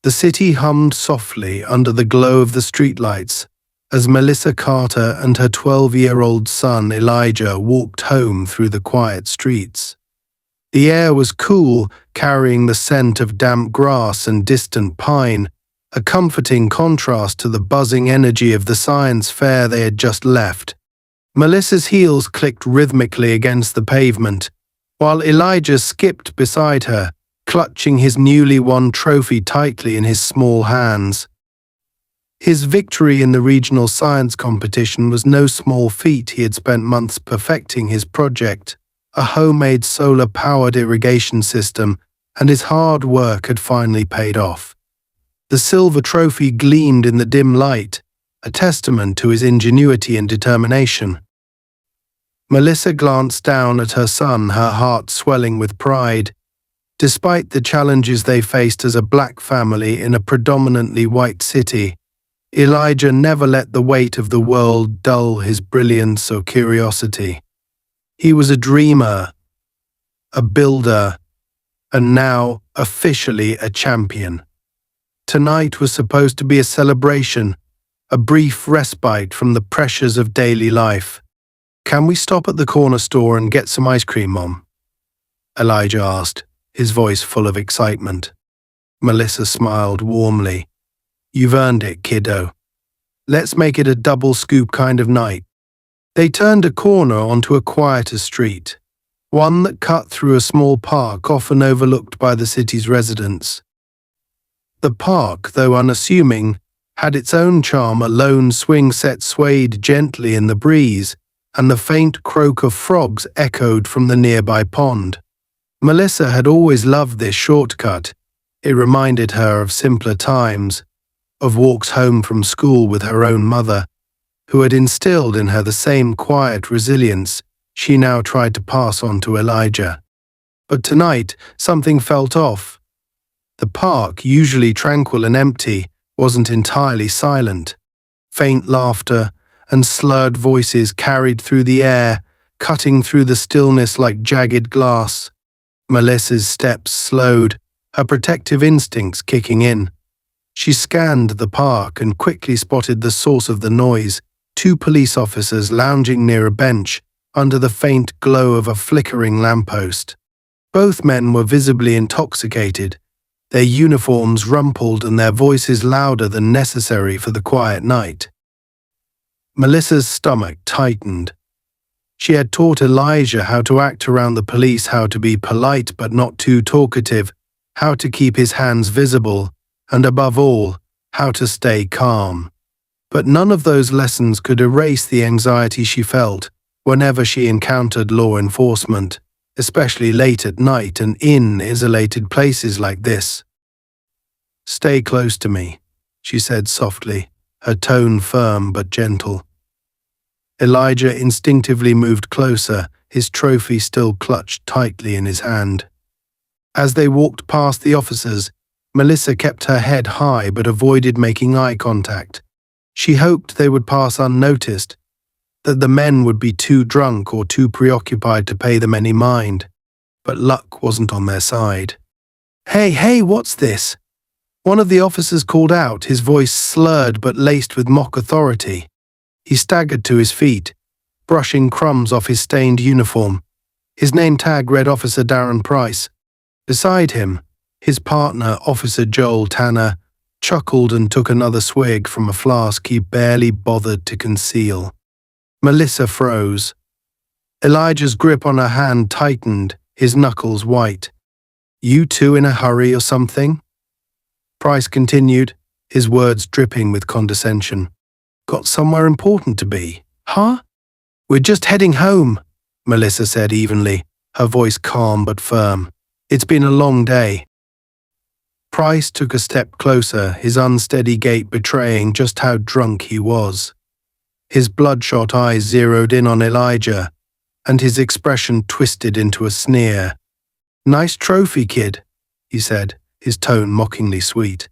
The city hummed softly under the glow of the streetlights as Melissa Carter and her 12-year-old son Elijah walked home through the quiet streets. The air was cool, carrying the scent of damp grass and distant pine, a comforting contrast to the buzzing energy of the science fair they had just left. Melissa's heels clicked rhythmically against the pavement, while Elijah skipped beside her, clutching his newly won trophy tightly in his small hands. His victory in the regional science competition was no small feat. He had spent months perfecting his project, a homemade solar-powered irrigation system, and his hard work had finally paid off. The silver trophy gleamed in the dim light, a testament to his ingenuity and determination. Melissa glanced down at her son, her heart swelling with pride. Despite the challenges they faced as a black family in a predominantly white city, Elijah never let the weight of the world dull his brilliance or curiosity. He was a dreamer, a builder, and now officially a champion. Tonight was supposed to be a celebration, a brief respite from the pressures of daily life. "Can we stop at the corner store and get some ice cream, Mom?" Elijah asked, his voice full of excitement. Melissa smiled warmly. "You've earned it, kiddo. Let's make it a double scoop kind of night." They turned a corner onto a quieter street, one that cut through a small park often overlooked by the city's residents. The park, though unassuming, had its own charm. A lone swing set swayed gently in the breeze, and the faint croak of frogs echoed from the nearby pond. Melissa had always loved this shortcut. It reminded her of simpler times, of walks home from school with her own mother, who had instilled in her the same quiet resilience she now tried to pass on to Elijah. But tonight, something felt off. The park, usually tranquil and empty, wasn't entirely silent. Faint laughter and slurred voices carried through the air, cutting through the stillness like jagged glass. Melissa's steps slowed, her protective instincts kicking in. She scanned the park and quickly spotted the source of the noise, two police officers lounging near a bench under the faint glow of a flickering lamppost. Both men were visibly intoxicated, their uniforms rumpled and their voices louder than necessary for the quiet night. Melissa's stomach tightened. She had taught Elijah how to act around the police, how to be polite but not too talkative, how to keep his hands visible, and above all, how to stay calm. But none of those lessons could erase the anxiety she felt whenever she encountered law enforcement, especially late at night and in isolated places like this. "Stay close to me," she said softly, her tone firm but gentle. Elijah instinctively moved closer, his trophy still clutched tightly in his hand. As they walked past the officers, Melissa kept her head high but avoided making eye contact. She hoped they would pass unnoticed, that the men would be too drunk or too preoccupied to pay them any mind. But luck wasn't on their side. Hey, what's this?" One of the officers called out, his voice slurred but laced with mock authority. He staggered to his feet, brushing crumbs off his stained uniform. His name tag read Officer Darren Price. Beside him, his partner, Officer Joel Tanner, chuckled and took another swig from a flask he barely bothered to conceal. Melissa froze. Elijah's grip on her hand tightened, his knuckles white. "You two in a hurry or something?" Price continued, his words dripping with condescension. "Got somewhere important to be, huh?" "We're just heading home," Melissa said evenly, her voice calm but firm. "It's been a long day." Price took a step closer, his unsteady gait betraying just how drunk he was. His bloodshot eyes zeroed in on Elijah, and his expression twisted into a sneer. "Nice trophy, kid," he said, his tone mockingly sweet.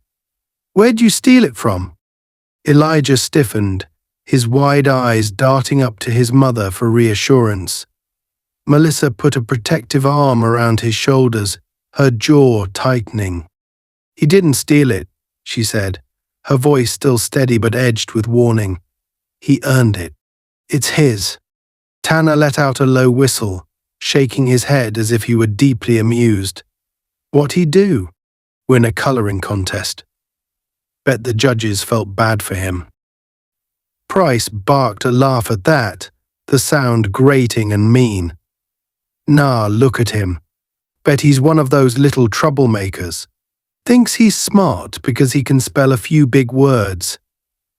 "Where'd you steal it from?" Elijah stiffened, his wide eyes darting up to his mother for reassurance. Melissa put a protective arm around his shoulders, her jaw tightening. "He didn't steal it," she said, her voice still steady but edged with warning. He earned it. It's his. Tanner let out a low whistle, shaking his head as if he were deeply amused. What'd he do? Win a coloring contest. Bet the judges felt bad for him. Price barked a laugh at that, the sound grating and mean. Nah, look at him. Bet he's one of those little troublemakers. Thinks he's smart because he can spell a few big words.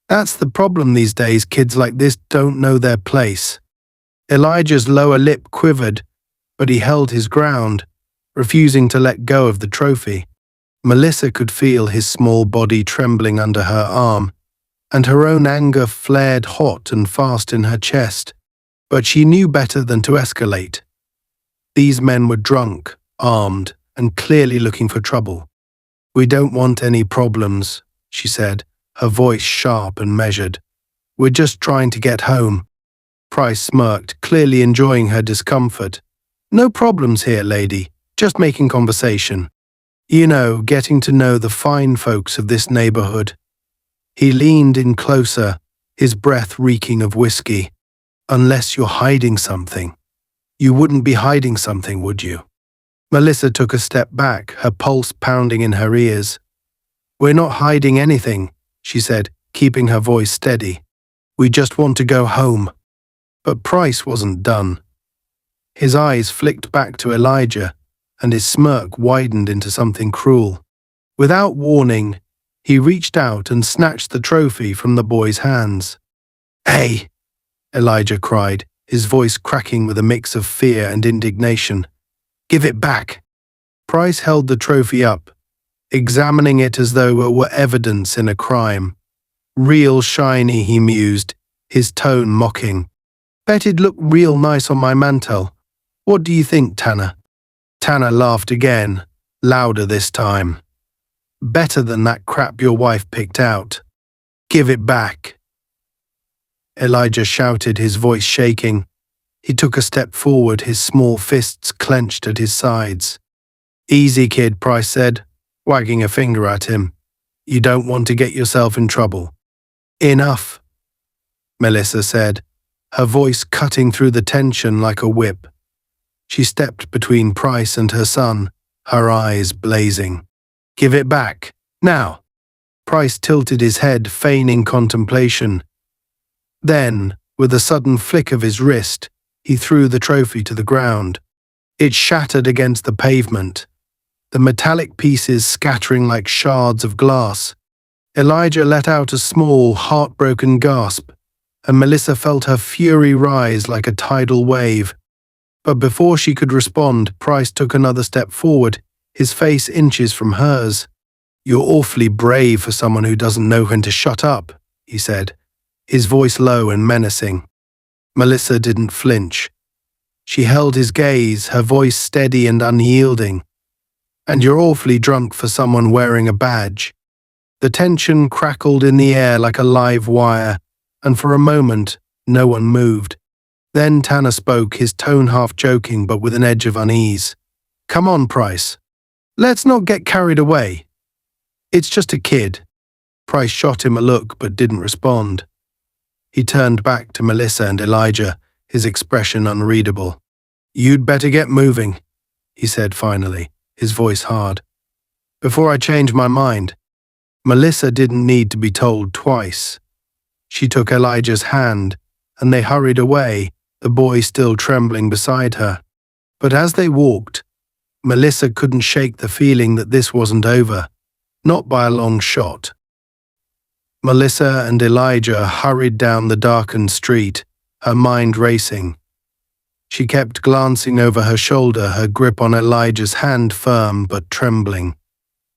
That's the problem these days, kids like this don't know their place. Elijah's lower lip quivered, but he held his ground, refusing to let go of the trophy. Melissa could feel his small body trembling under her arm, and her own anger flared hot and fast in her chest, but she knew better than to escalate. These men were drunk, armed, and clearly looking for trouble. We don't want any problems, she said, her voice sharp and measured. We're just trying to get home. Price smirked, clearly enjoying her discomfort. No problems here, lady, just making conversation. You know, getting to know the fine folks of this neighborhood. He leaned in closer, his breath reeking of whiskey. Unless you're hiding something. You wouldn't be hiding something, would you? Melissa took a step back, her pulse pounding in her ears. We're not hiding anything, she said, keeping her voice steady. We just want to go home. But Price wasn't done. His eyes flicked back to Elijah, and his smirk widened into something cruel. Without warning, he reached out and snatched the trophy from the boy's hands. Hey! Elijah cried, his voice cracking with a mix of fear and indignation. Give it back. Price held the trophy up, examining it as though it were evidence in a crime. Real shiny, he mused, his tone mocking. Bet it'd look real nice on my mantel. What do you think, Tanner? Tanner laughed again, louder this time. Better than that crap your wife picked out. Give it back. Elijah shouted, his voice shaking. He took a step forward, his small fists clenched at his sides. Easy, kid, Price said, wagging a finger at him. You don't want to get yourself in trouble. Enough, Melissa said, her voice cutting through the tension like a whip. She stepped between Price and her son, her eyes blazing. Give it back, now. Price tilted his head, feigning contemplation. Then, with a sudden flick of his wrist, he threw the trophy to the ground. It shattered against the pavement, the metallic pieces scattering like shards of glass. Elijah let out a small, heartbroken gasp, and Melissa felt her fury rise like a tidal wave. But before she could respond, Price took another step forward, his face inches from hers. You're awfully brave for someone who doesn't know when to shut up, he said, his voice low and menacing. Melissa didn't flinch. She held his gaze, her voice steady and unyielding. And you're awfully drunk for someone wearing a badge. The tension crackled in the air like a live wire, and for a moment, no one moved. Then Tanner spoke, his tone half joking but with an edge of unease. Come on, Price. Let's not get carried away. It's just a kid. Price shot him a look but didn't respond. He turned back to Melissa and Elijah, his expression unreadable. You'd better get moving, he said finally, his voice hard. Before I change my mind. Melissa didn't need to be told twice. She took Elijah's hand, and they hurried away, the boy still trembling beside her. But as they walked, Melissa couldn't shake the feeling that this wasn't over, not by a long shot. Melissa and Elijah hurried down the darkened street, her mind racing. She kept glancing over her shoulder, her grip on Elijah's hand firm but trembling.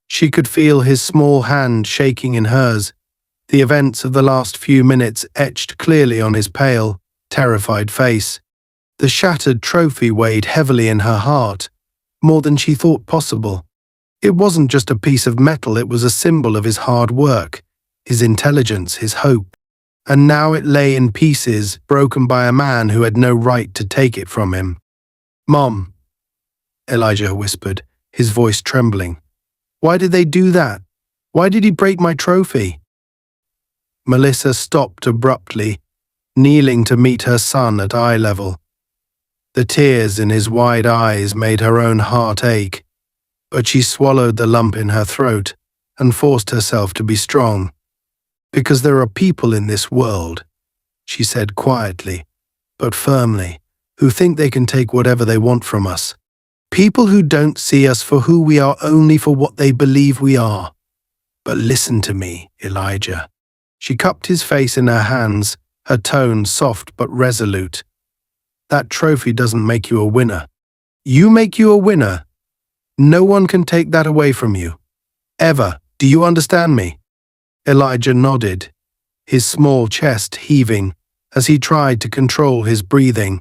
She could feel his small hand shaking in hers, the events of the last few minutes etched clearly on his pale, terrified face. The shattered trophy weighed heavily in her heart, more than she thought possible. It wasn't just a piece of metal, it was a symbol of his hard work, his intelligence, his hope. And now it lay in pieces, broken by a man who had no right to take it from him. Mom, Elijah whispered, his voice trembling. Why did they do that? Why did he break my trophy? Melissa stopped abruptly, kneeling to meet her son at eye level. The tears in his wide eyes made her own heart ache, but she swallowed the lump in her throat and forced herself to be strong. Because there are people in this world, she said quietly, but firmly, who think they can take whatever they want from us. People who don't see us for who we are, only for what they believe we are. But listen to me, Elijah. She cupped his face in her hands, her tone soft but resolute. That trophy doesn't make you a winner. You make you a winner. No one can take that away from you. Ever. Do you understand me? Elijah nodded, his small chest heaving as he tried to control his breathing.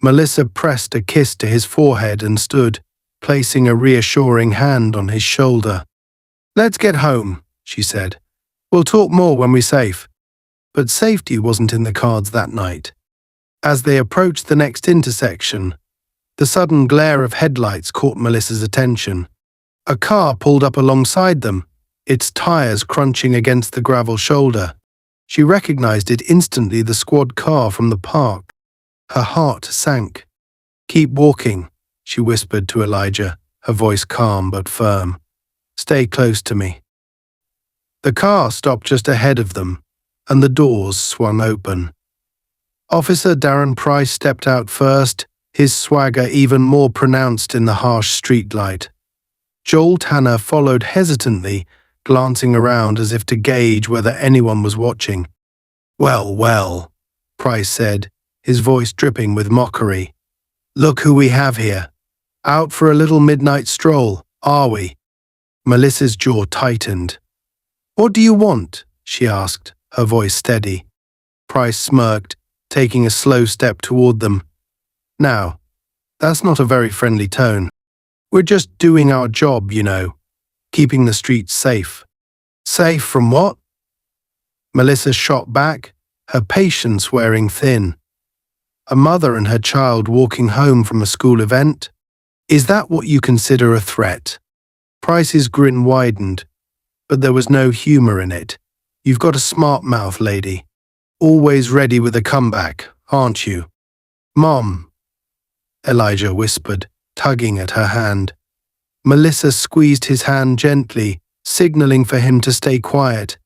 Melissa pressed a kiss to his forehead and stood, placing a reassuring hand on his shoulder. Let's get home, she said. We'll talk more when we're safe. But safety wasn't in the cards that night. As they approached the next intersection, the sudden glare of headlights caught Melissa's attention. A car pulled up alongside them, its tires crunching against the gravel shoulder. She recognized it instantly, the squad car from the park. Her heart sank. Keep walking, she whispered to Elijah, her voice calm but firm. Stay close to me. The car stopped just ahead of them, and the doors swung open. Officer Darren Price stepped out first, his swagger even more pronounced in the harsh streetlight. Joel Tanner followed hesitantly, glancing around as if to gauge whether anyone was watching. Well, well, Price said, his voice dripping with mockery. Look who we have here. Out for a little midnight stroll, are we? Melissa's jaw tightened. What do you want? She asked, her voice steady. Price smirked, taking a slow step toward them. Now, that's not a very friendly tone. We're just doing our job, you know, keeping the streets safe. Safe from what? Melissa shot back, her patience wearing thin. A mother and her child walking home from a school event? Is that what you consider a threat? Price's grin widened, but there was no humor in it. You've got a smart mouth, lady. Always ready with a comeback, aren't you? Mom, Elijah whispered, tugging at her hand. Melissa squeezed his hand gently, signaling for him to stay quiet.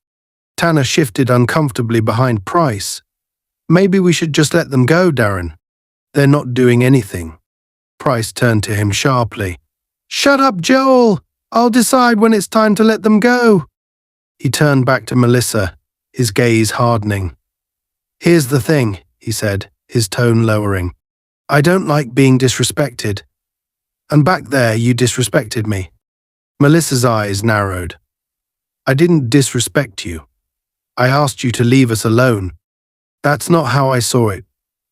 Tanner shifted uncomfortably behind Price. Maybe we should just let them go, Darren. They're not doing anything. Price turned to him sharply. Shut up, Joel! I'll decide when it's time to let them go. He turned back to Melissa, his gaze hardening. Here's the thing, he said, his tone lowering. I don't like being disrespected. And back there you disrespected me. Melissa's eyes narrowed. I didn't disrespect you. I asked you to leave us alone. That's not how I saw it,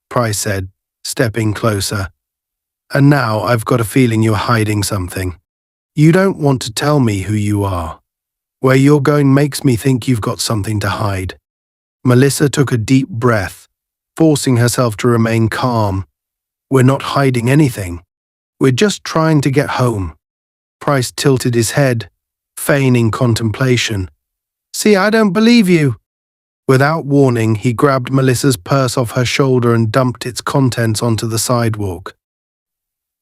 Price said, stepping closer. And now I've got a feeling you're hiding something. You don't want to tell me who you are. Where you're going makes me think you've got something to hide. Melissa took a deep breath, forcing herself to remain calm. We're not hiding anything. We're just trying to get home. Price tilted his head, feigning contemplation. See, I don't believe you. Without warning, he grabbed Melissa's purse off her shoulder and dumped its contents onto the sidewalk.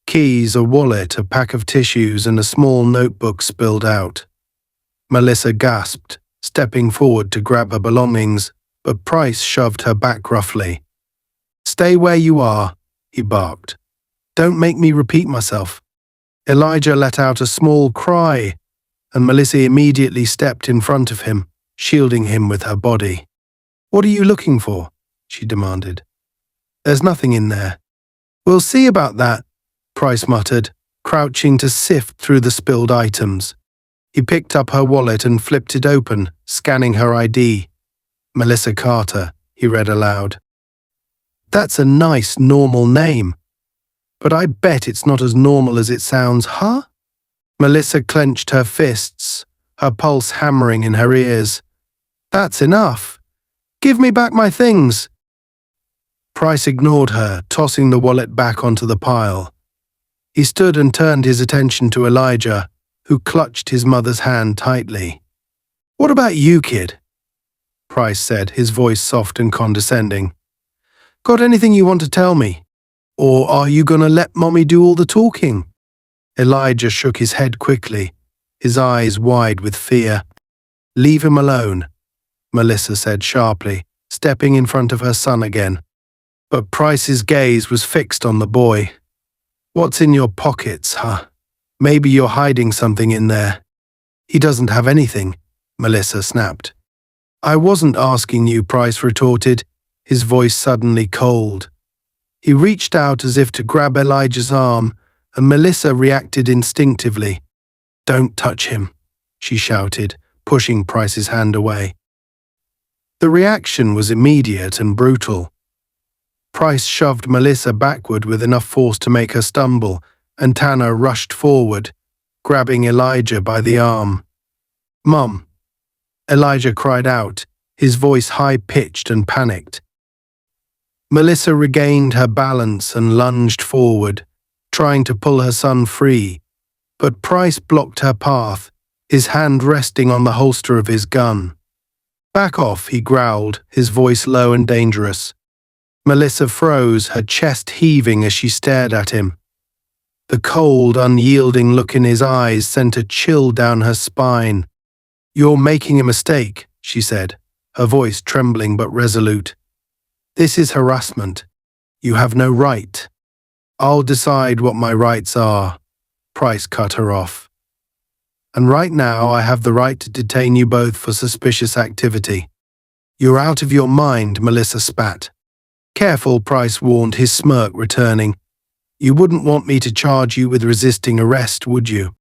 Keys, a wallet, a pack of tissues, and a small notebook spilled out. Melissa gasped, stepping forward to grab her belongings, but Price shoved her back roughly. Stay where you are, he barked. Don't make me repeat myself. Elijah let out a small cry, and Melissa immediately stepped in front of him, shielding him with her body. What are you looking for? She demanded. There's nothing in there. We'll see about that, Price muttered, crouching to sift through the spilled items. He picked up her wallet and flipped it open, scanning her ID. Melissa Carter, he read aloud. That's a nice, normal name. But I bet it's not as normal as it sounds, huh? Melissa clenched her fists, her pulse hammering in her ears. That's enough. Give me back my things. Price ignored her, tossing the wallet back onto the pile. He stood and turned his attention to Elijah, who clutched his mother's hand tightly. What about you, kid? Price said, his voice soft and condescending. Got anything you want to tell me? Or are you gonna let Mommy do all the talking? Elijah shook his head quickly, his eyes wide with fear. Leave him alone, Melissa said sharply, stepping in front of her son again. But Price's gaze was fixed on the boy. What's in your pockets, huh? Maybe you're hiding something in there. He doesn't have anything, Melissa snapped. I wasn't asking you, Price retorted, his voice suddenly cold. He reached out as if to grab Elijah's arm, and Melissa reacted instinctively. Don't touch him, she shouted, pushing Price's hand away. The reaction was immediate and brutal. Price shoved Melissa backward with enough force to make her stumble, and Tanner rushed forward, grabbing Elijah by the arm. Mum, Elijah cried out, his voice high-pitched and panicked. Melissa regained her balance and lunged forward, trying to pull her son free, but Price blocked her path, his hand resting on the holster of his gun. Back off, he growled, his voice low and dangerous. Melissa froze, her chest heaving as she stared at him. The cold, unyielding look in his eyes sent a chill down her spine. You're making a mistake, she said, her voice trembling but resolute. This is harassment. You have no right. I'll decide what my rights are. Price cut her off. And right now I have the right to detain you both for suspicious activity. You're out of your mind, Melissa spat. Careful, Price warned, his smirk returning. You wouldn't want me to charge you with resisting arrest, would you?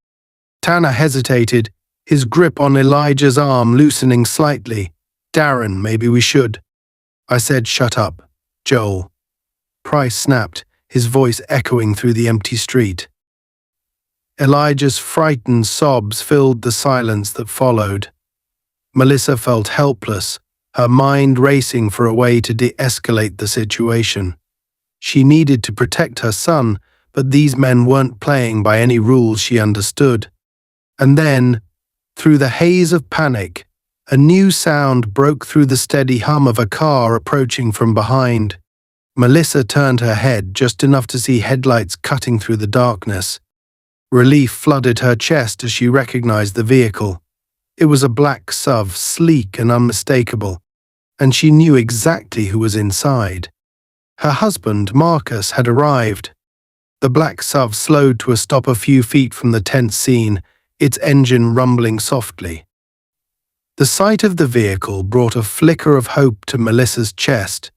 Tanner hesitated, his grip on Elijah's arm loosening slightly. Darren, maybe we should. I said, shut up, Joel. Price snapped, his voice echoing through the empty street. Elijah's frightened sobs filled the silence that followed. Melissa felt helpless, her mind racing for a way to de-escalate the situation. She needed to protect her son, but these men weren't playing by any rules she understood. And then, through the haze of panic, a new sound broke through the steady hum of a car approaching from behind. Melissa turned her head just enough to see headlights cutting through the darkness. Relief flooded her chest as she recognized the vehicle. It was a black SUV, sleek and unmistakable, and she knew exactly who was inside. Her husband, Marcus, had arrived. The black SUV slowed to a stop a few feet from the tense scene, its engine rumbling softly. The sight of the vehicle brought a flicker of hope to Melissa's chest,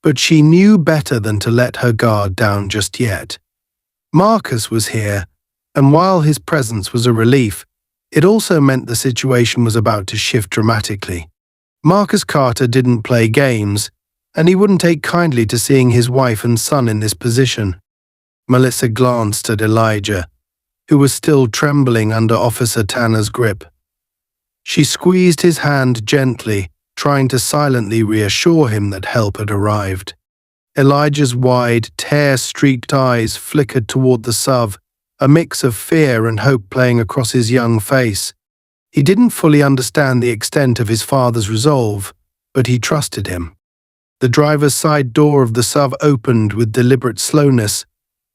but she knew better than to let her guard down just yet. Marcus was here, and while his presence was a relief, it also meant the situation was about to shift dramatically. Marcus Carter didn't play games, and he wouldn't take kindly to seeing his wife and son in this position. Melissa glanced at Elijah, who was still trembling under Officer Tanner's grip. She squeezed his hand gently, trying to silently reassure him that help had arrived. Elijah's wide, tear-streaked eyes flickered toward the SUV, a mix of fear and hope playing across his young face. He didn't fully understand the extent of his father's resolve, but he trusted him. The driver's side door of the SUV opened with deliberate slowness,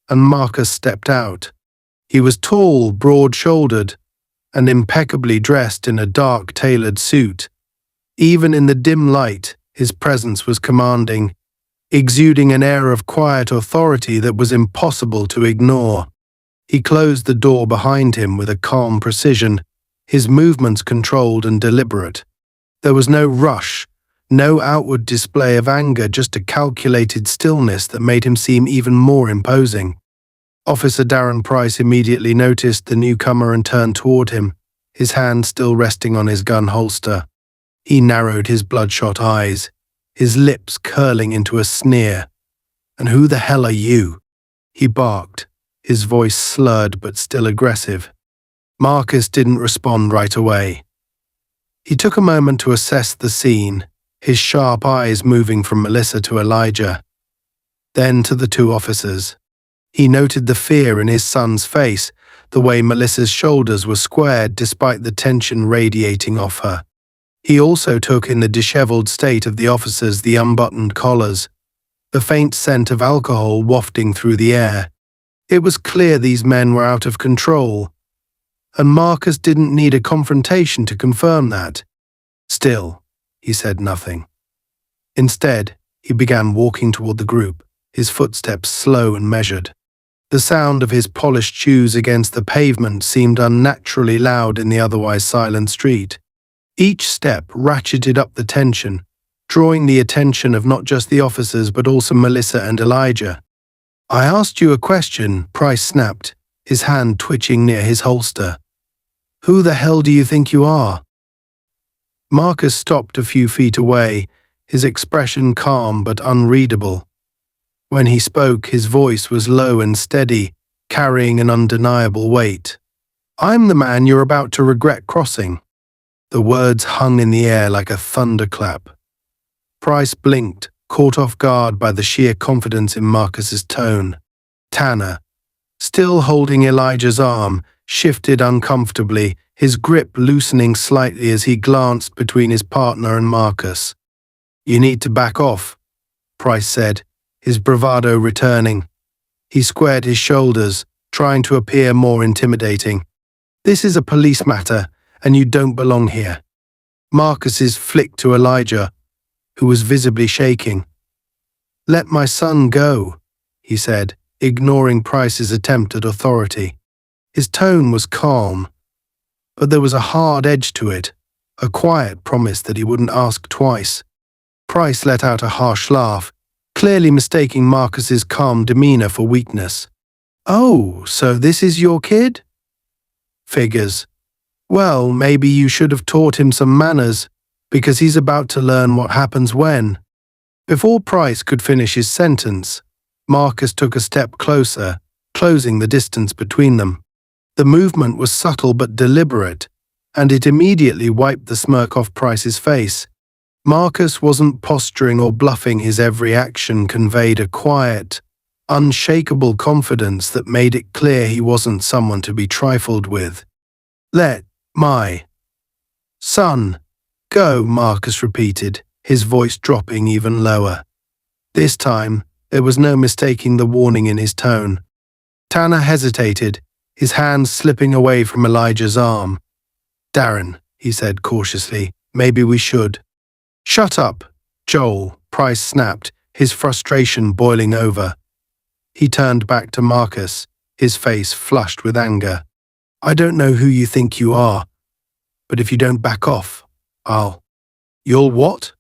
and Marcus stepped out. He was tall, broad-shouldered, and impeccably dressed in a dark, tailored suit. Even in the dim light, his presence was commanding, exuding an air of quiet authority that was impossible to ignore. He closed the door behind him with a calm precision, his movements controlled and deliberate. There was no rush, no outward display of anger, just a calculated stillness that made him seem even more imposing. Officer Darren Price immediately noticed the newcomer and turned toward him, his hand still resting on his gun holster. He narrowed his bloodshot eyes, his lips curling into a sneer. "And who the hell are you?" he barked, his voice slurred but still aggressive. Marcus didn't respond right away. He took a moment to assess the scene, his sharp eyes moving from Melissa to Elijah, then to the two officers. He noted the fear in his son's face, the way Melissa's shoulders were squared despite the tension radiating off her. He also took in the disheveled state of the officers, the unbuttoned collars, the faint scent of alcohol wafting through the air. It was clear these men were out of control, and Marcus didn't need a confrontation to confirm that. Still, he said nothing. Instead, he began walking toward the group, his footsteps slow and measured. The sound of his polished shoes against the pavement seemed unnaturally loud in the otherwise silent street. Each step ratcheted up the tension, drawing the attention of not just the officers but also Melissa and Elijah. "I asked you a question," Price snapped, his hand twitching near his holster. "Who the hell do you think you are?" Marcus stopped a few feet away, his expression calm but unreadable. When he spoke, his voice was low and steady, carrying an undeniable weight. "I'm the man you're about to regret crossing." The words hung in the air like a thunderclap. Price blinked, caught off guard by the sheer confidence in Marcus's tone. Tanner, still holding Elijah's arm, shifted uncomfortably, his grip loosening slightly as he glanced between his partner and Marcus. "You need to back off," Price said, his bravado returning. He squared his shoulders, trying to appear more intimidating. "This is a police matter, and you don't belong here." Marcus's flick to Elijah, who was visibly shaking. "Let my son go," he said, ignoring Price's attempt at authority. His tone was calm, but there was a hard edge to it, a quiet promise that he wouldn't ask twice. Price let out a harsh laugh, clearly mistaking Marcus's calm demeanor for weakness. "Oh, so this is your kid?" "Figures. Well, maybe you should have taught him some manners, because he's about to learn what happens when." Before Price could finish his sentence, Marcus took a step closer, closing the distance between them. The movement was subtle but deliberate, and it immediately wiped the smirk off Price's face. Marcus wasn't posturing or bluffing. His every action conveyed a quiet, unshakable confidence that made it clear he wasn't someone to be trifled with. "Let my son go," Marcus repeated, his voice dropping even lower. This time, there was no mistaking the warning in his tone. Tanner hesitated, his hand slipping away from Elijah's arm. "Darren," he said cautiously, "maybe we should." "Shut up, Joel," Price snapped, his frustration boiling over. He turned back to Marcus, his face flushed with anger. "I don't know who you think you are, but if you don't back off, You'll what?"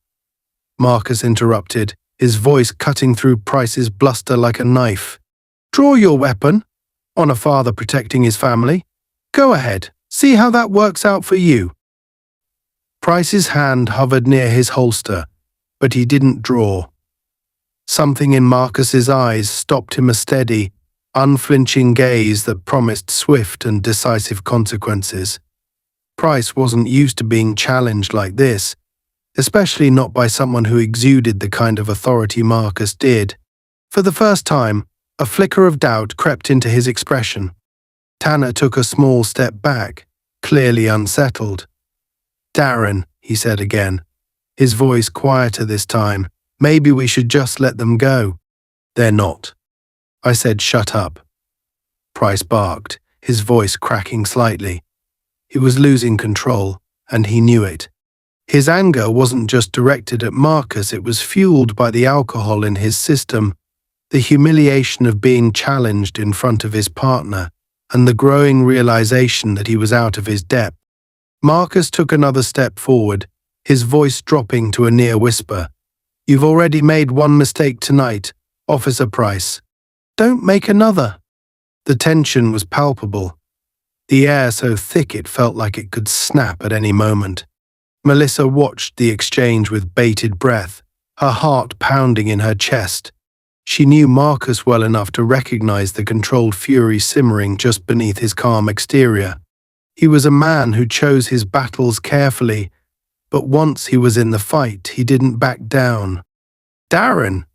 Marcus interrupted, his voice cutting through Price's bluster like a knife. "Draw your weapon, on a father protecting his family. Go ahead, see how that works out for you." Price's hand hovered near his holster, but he didn't draw. Something in Marcus's eyes stopped him, a steady, unflinching gaze that promised swift and decisive consequences. Price wasn't used to being challenged like this, especially not by someone who exuded the kind of authority Marcus did. For the first time, a flicker of doubt crept into his expression. Tanner took a small step back, clearly unsettled. "Darren," he said again, his voice quieter this time, "maybe we should just let them go." "They're not." I said, "Shut up." Price barked, his voice cracking slightly. He was losing control, and he knew it. His anger wasn't just directed at Marcus, it was fueled by the alcohol in his system, the humiliation of being challenged in front of his partner, and the growing realization that he was out of his depth. Marcus took another step forward, his voice dropping to a near whisper. "You've already made one mistake tonight, Officer Price. Don't make another." The tension was palpable, the air so thick it felt like it could snap at any moment. Melissa watched the exchange with bated breath, her heart pounding in her chest. She knew Marcus well enough to recognize the controlled fury simmering just beneath his calm exterior. He was a man who chose his battles carefully, but once he was in the fight, he didn't back down. "Darren,"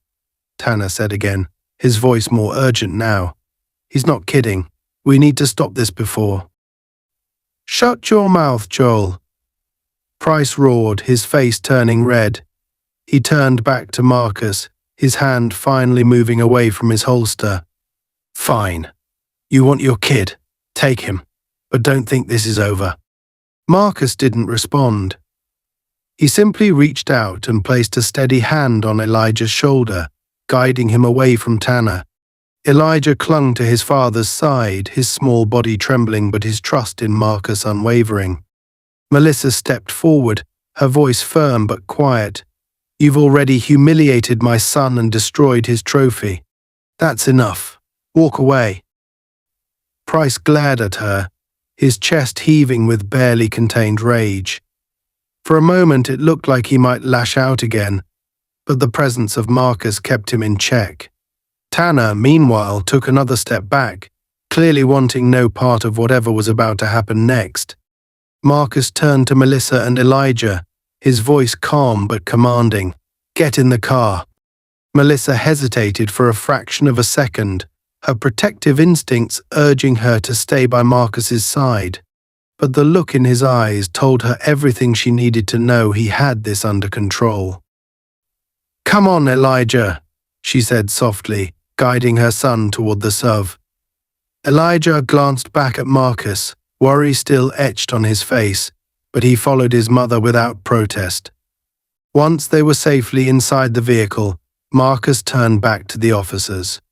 Tanner said again, his voice more urgent now. "He's not kidding. We need to stop this before." "Shut your mouth, Joel." Price roared, his face turning red. He turned back to Marcus, his hand finally moving away from his holster. Fine. You want your kid? Take him. But don't think this is over. Marcus didn't respond. He simply reached out and placed a steady hand on Elijah's shoulder, guiding him away from Tanner. Elijah clung to his father's side, his small body trembling but his trust in Marcus unwavering. Melissa stepped forward, her voice firm but quiet. You've already humiliated my son and destroyed his trophy. That's enough. Walk away. Price glared at her, his chest heaving with barely contained rage. For a moment it looked like he might lash out again, but the presence of Marcus kept him in check. Tanner, meanwhile, took another step back, clearly wanting no part of whatever was about to happen next. Marcus turned to Melissa and Elijah, his voice calm but commanding. Get in the car. Melissa hesitated for a fraction of a second, her protective instincts urging her to stay by Marcus's side. But the look in his eyes told her everything she needed to know. He had this under control. Come on, Elijah, she said softly, guiding her son toward the SUV. Elijah glanced back at Marcus, worry still etched on his face, but he followed his mother without protest. Once they were safely inside the vehicle, Marcus turned back to the officers.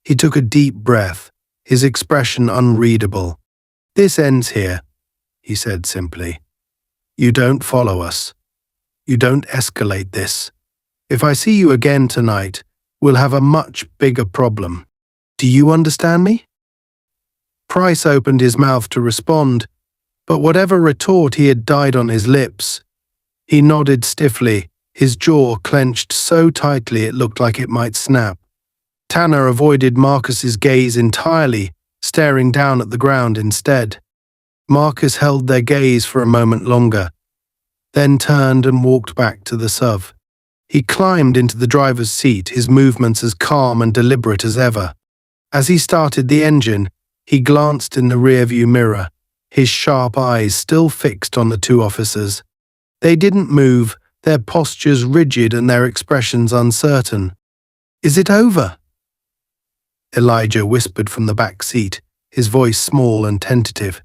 He took a deep breath, his expression unreadable. This ends here, he said simply. You don't follow us. You don't escalate this. If I see you again tonight, we'll have a much bigger problem. Do you understand me? Price opened his mouth to respond, but whatever retort he had died on his lips. He nodded stiffly, his jaw clenched so tightly it looked like it might snap. Tanner avoided Marcus's gaze entirely, staring down at the ground instead. Marcus held their gaze for a moment longer, then turned and walked back to the SUV. He climbed into the driver's seat, his movements as calm and deliberate as ever. As he started the engine, he glanced in the rearview mirror, his sharp eyes still fixed on the two officers. They didn't move, their postures rigid and their expressions uncertain. Is it over? Elijah whispered from the back seat, his voice small and tentative.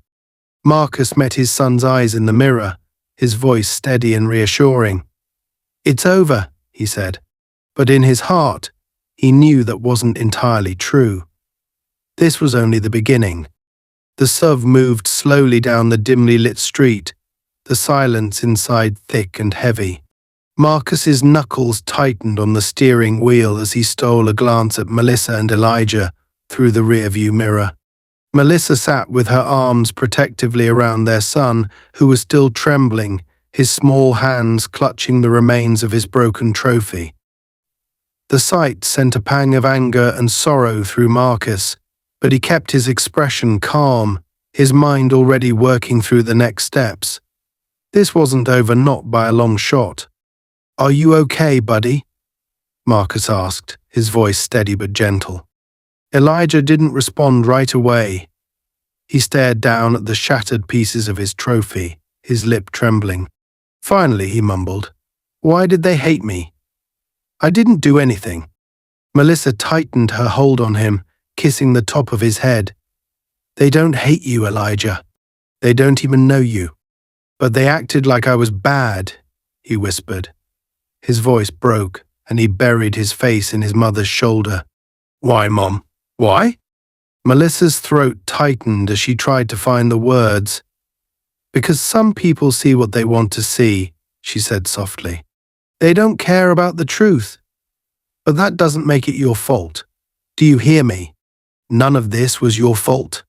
Marcus met his son's eyes in the mirror, his voice steady and reassuring. It's over, he said, but in his heart, he knew that wasn't entirely true. This was only the beginning. The SUV moved slowly down the dimly lit street, the silence inside thick and heavy. Marcus's knuckles tightened on the steering wheel as he stole a glance at Melissa and Elijah through the rearview mirror. Melissa sat with her arms protectively around their son, who was still trembling, his small hands clutching the remains of his broken trophy. The sight sent a pang of anger and sorrow through Marcus, but he kept his expression calm, his mind already working through the next steps. This wasn't over, not by a long shot. Are you okay, buddy? Marcus asked, his voice steady but gentle. Elijah didn't respond right away. He stared down at the shattered pieces of his trophy, his lip trembling. Finally, he mumbled, Why did they hate me? I didn't do anything. Melissa tightened her hold on him, kissing the top of his head. They don't hate you, Elijah. They don't even know you. But they acted like I was bad, he whispered. His voice broke, and he buried his face in his mother's shoulder. Why, Mom? Why? Melissa's throat tightened as she tried to find the words. Because some people see what they want to see, she said softly. They don't care about the truth. But that doesn't make it your fault. Do you hear me? None of this was your fault.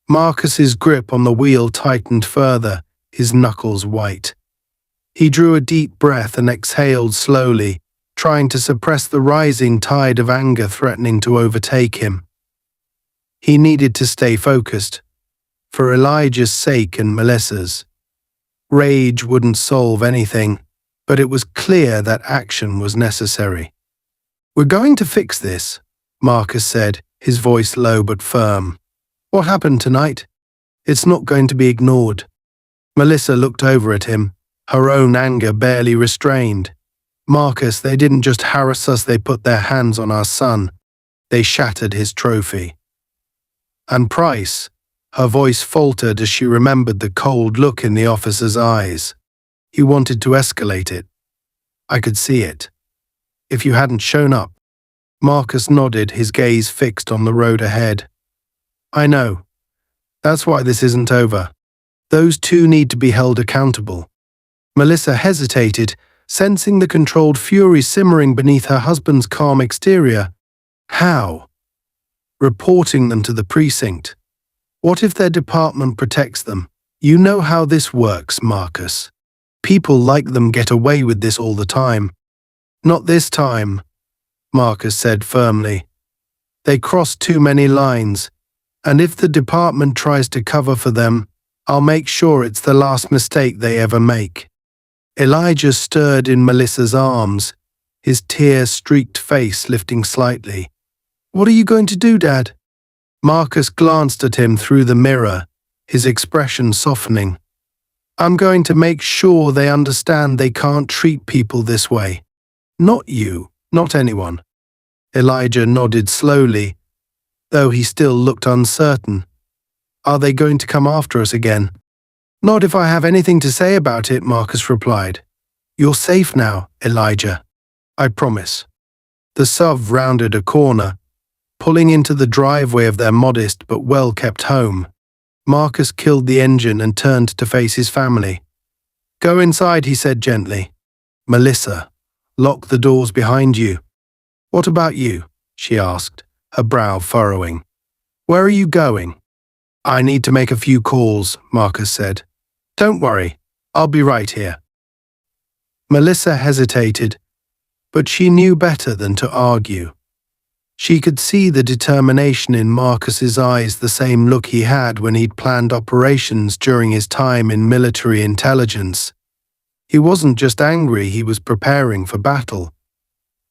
Marcus's grip on the wheel tightened further, his knuckles white. He drew a deep breath and exhaled slowly, trying to suppress the rising tide of anger threatening to overtake him. He needed to stay focused, for Elijah's sake and Melissa's. Rage wouldn't solve anything, but it was clear that action was necessary. We're going to fix this, Marcus said, his voice low but firm. What happened tonight? It's not going to be ignored. Melissa looked over at him, her own anger barely restrained. "Marcus, they didn't just harass us, they put their hands on our son. They shattered his trophy." "And Price?" Her voice faltered as she remembered the cold look in the officer's eyes. "He wanted to escalate it. I could see it. If you hadn't shown up." Marcus nodded, his gaze fixed on the road ahead. "I know. That's why this isn't over. Those two need to be held accountable." Melissa hesitated, sensing the controlled fury simmering beneath her husband's calm exterior. "How?" "Reporting them to the precinct. What if their department protects them? You know how this works, Marcus. People like them get away with this all the time." "Not this time," Marcus said firmly. "They crossed too many lines, and if the department tries to cover for them, I'll make sure it's the last mistake they ever make." Elijah stirred in Melissa's arms, his tear-streaked face lifting slightly. "What are you going to do, Dad?" Marcus glanced at him through the mirror, his expression softening. "I'm going to make sure they understand they can't treat people this way. Not you, not anyone." Elijah nodded slowly, though he still looked uncertain. "Are they going to come after us again?" "Not if I have anything to say about it," Marcus replied. "You're safe now, Elijah. I promise." The SUV rounded a corner, pulling into the driveway of their modest but well-kept home. Marcus killed the engine and turned to face his family. "Go inside," he said gently. "Melissa, lock the doors behind you." "What about you?" she asked, her brow furrowing. "Where are you going?" "I need to make a few calls," Marcus said. "Don't worry, I'll be right here." Melissa hesitated, but she knew better than to argue. She could see the determination in Marcus's eyes, the same look he had when he'd planned operations during his time in military intelligence. He wasn't just angry, he was preparing for battle.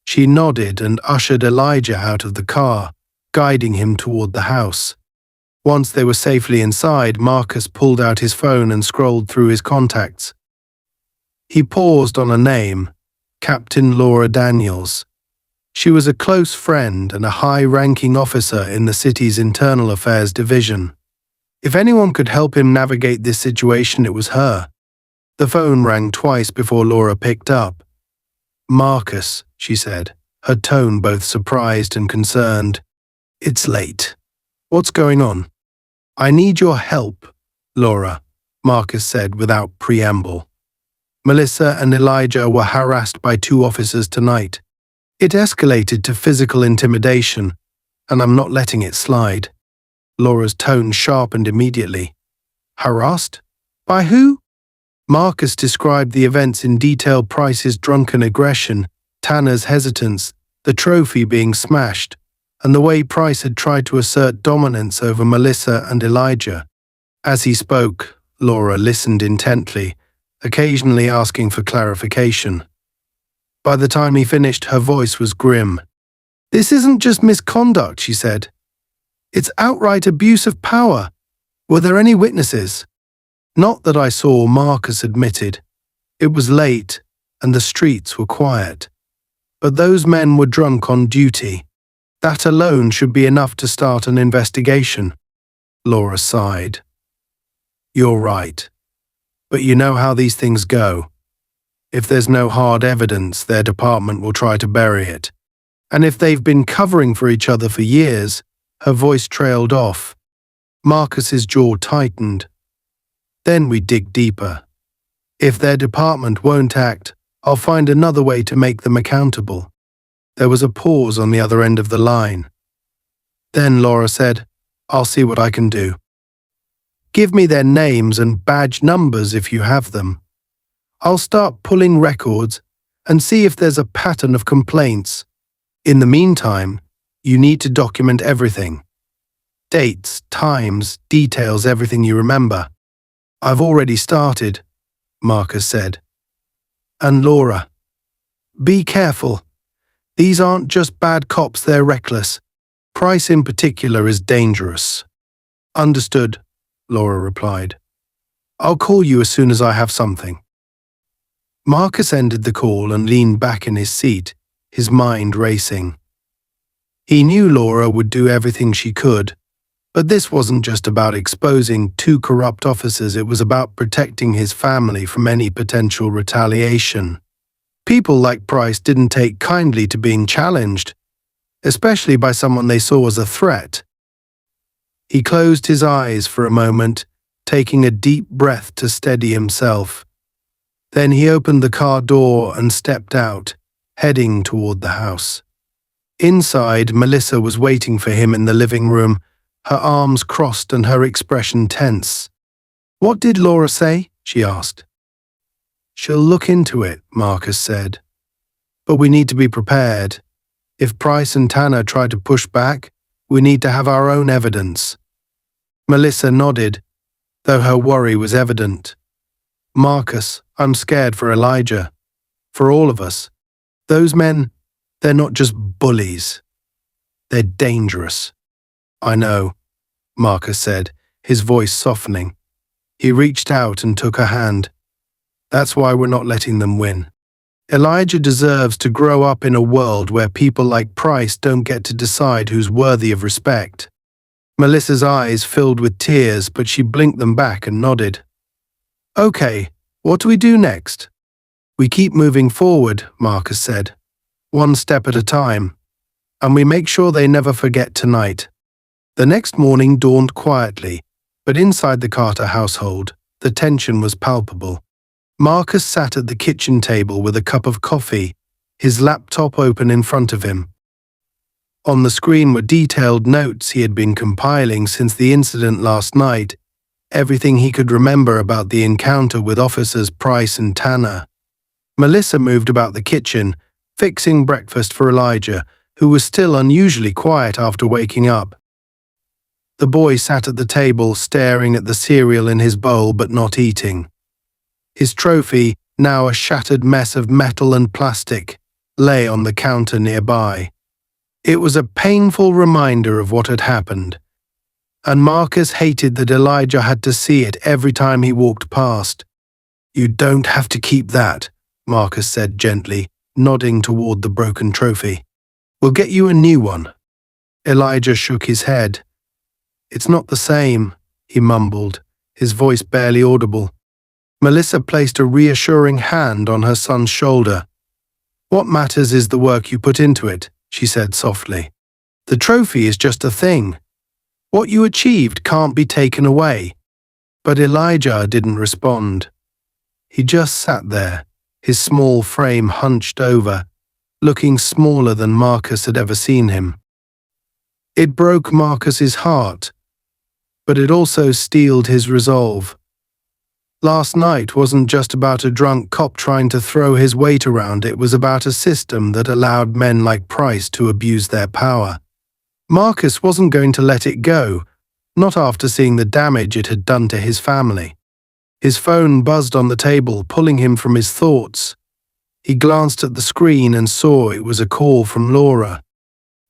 She nodded and ushered Elijah out of the car, guiding him toward the house. Once they were safely inside, Marcus pulled out his phone and scrolled through his contacts. He paused on a name, Captain Laura Daniels. She was a close friend and a high-ranking officer in the city's Internal Affairs Division. If anyone could help him navigate this situation, it was her. The phone rang twice before Laura picked up. "Marcus," she said, her tone both surprised and concerned. "It's late. What's going on?" "I need your help, Laura," Marcus said without preamble. "Melissa and Elijah were harassed by two officers tonight. It escalated to physical intimidation, and I'm not letting it slide." Laura's tone sharpened immediately. "Harassed? By who?" Marcus described the events in detail: Price's drunken aggression, Tanner's hesitance, the trophy being smashed, and the way Price had tried to assert dominance over Melissa and Elijah. As he spoke, Laura listened intently, occasionally asking for clarification. By the time he finished, her voice was grim. "This isn't just misconduct," she said. "It's outright abuse of power. Were there any witnesses?" "Not that I saw," Marcus admitted. "It was late, and the streets were quiet. But those men were drunk on duty. That alone should be enough to start an investigation." Laura sighed. "You're right. But you know how these things go. If there's no hard evidence, their department will try to bury it. And if they've been covering for each other for years," her voice trailed off. Marcus's jaw tightened. "Then we dig deeper. If their department won't act, I'll find another way to make them accountable." There was a pause on the other end of the line. Then Laura said, "I'll see what I can do. Give me their names and badge numbers if you have them. I'll start pulling records and see if there's a pattern of complaints. In the meantime, you need to document everything. Dates, times, details, everything you remember." "I've already started," Marcus said. "And Laura, be careful. These aren't just bad cops, they're reckless. Price in particular is dangerous." "Understood," Laura replied. "I'll call you as soon as I have something." Marcus ended the call and leaned back in his seat, his mind racing. He knew Laura would do everything she could, but this wasn't just about exposing two corrupt officers, it was about protecting his family from any potential retaliation. People like Price didn't take kindly to being challenged, especially by someone they saw as a threat. He closed his eyes for a moment, taking a deep breath to steady himself. Then he opened the car door and stepped out, heading toward the house. Inside, Melissa was waiting for him in the living room, her arms crossed and her expression tense. "What did Laura say?" she asked. "She'll look into it," Marcus said. "But we need to be prepared. If Price and Tanner try to push back, we need to have our own evidence." Melissa nodded, though her worry was evident. "Marcus, I'm scared for Elijah. For all of us. Those men, they're not just bullies. They're dangerous." "I know," Marcus said, his voice softening. He reached out and took her hand. "That's why we're not letting them win. Elijah deserves to grow up in a world where people like Price don't get to decide who's worthy of respect." Melissa's eyes filled with tears, but she blinked them back and nodded. "Okay, what do we do next?" "We keep moving forward," Marcus said, "one step at a time. And we make sure they never forget tonight." The next morning dawned quietly, but inside the Carter household, the tension was palpable. Marcus sat at the kitchen table with a cup of coffee, his laptop open in front of him. On the screen were detailed notes he had been compiling since the incident last night, everything he could remember about the encounter with officers Price and Tanner. Melissa moved about the kitchen, fixing breakfast for Elijah, who was still unusually quiet after waking up. The boy sat at the table, staring at the cereal in his bowl but not eating. His trophy, now a shattered mess of metal and plastic, lay on the counter nearby. It was a painful reminder of what had happened, and Marcus hated that Elijah had to see it every time he walked past. "You don't have to keep that," Marcus said gently, nodding toward the broken trophy. "We'll get you a new one." Elijah shook his head. "It's not the same," he mumbled, his voice barely audible. Melissa placed a reassuring hand on her son's shoulder. "What matters is the work you put into it," she said softly. "The trophy is just a thing. What you achieved can't be taken away." But Elijah didn't respond. He just sat there, his small frame hunched over, looking smaller than Marcus had ever seen him. It broke Marcus's heart, but it also steeled his resolve. Last night wasn't just about a drunk cop trying to throw his weight around, it was about a system that allowed men like Price to abuse their power. Marcus wasn't going to let it go, not after seeing the damage it had done to his family. His phone buzzed on the table, pulling him from his thoughts. He glanced at the screen and saw it was a call from Laura.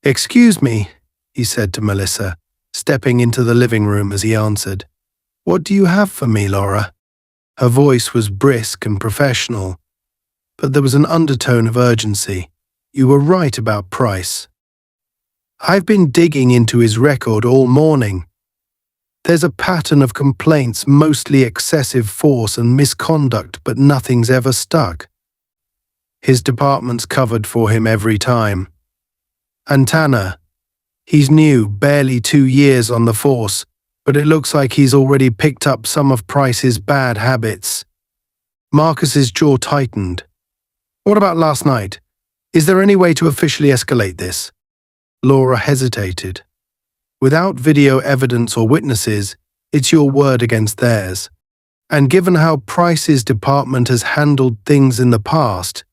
"Excuse me," he said to Melissa, stepping into the living room as he answered. "What do you have for me, Laura?" Her voice was brisk and professional, but there was an undertone of urgency. "You were right about Price. I've been digging into his record all morning. There's a pattern of complaints, mostly excessive force and misconduct, but nothing's ever stuck. His department's covered for him every time. And Tanner, he's new, barely 2 years on the force, but it looks like he's already picked up some of Price's bad habits." Marcus's jaw tightened. "What about last night? Is there any way to officially escalate this?" Laura hesitated. "Without video evidence or witnesses, it's your word against theirs. And given how Price's department has handled things in the past,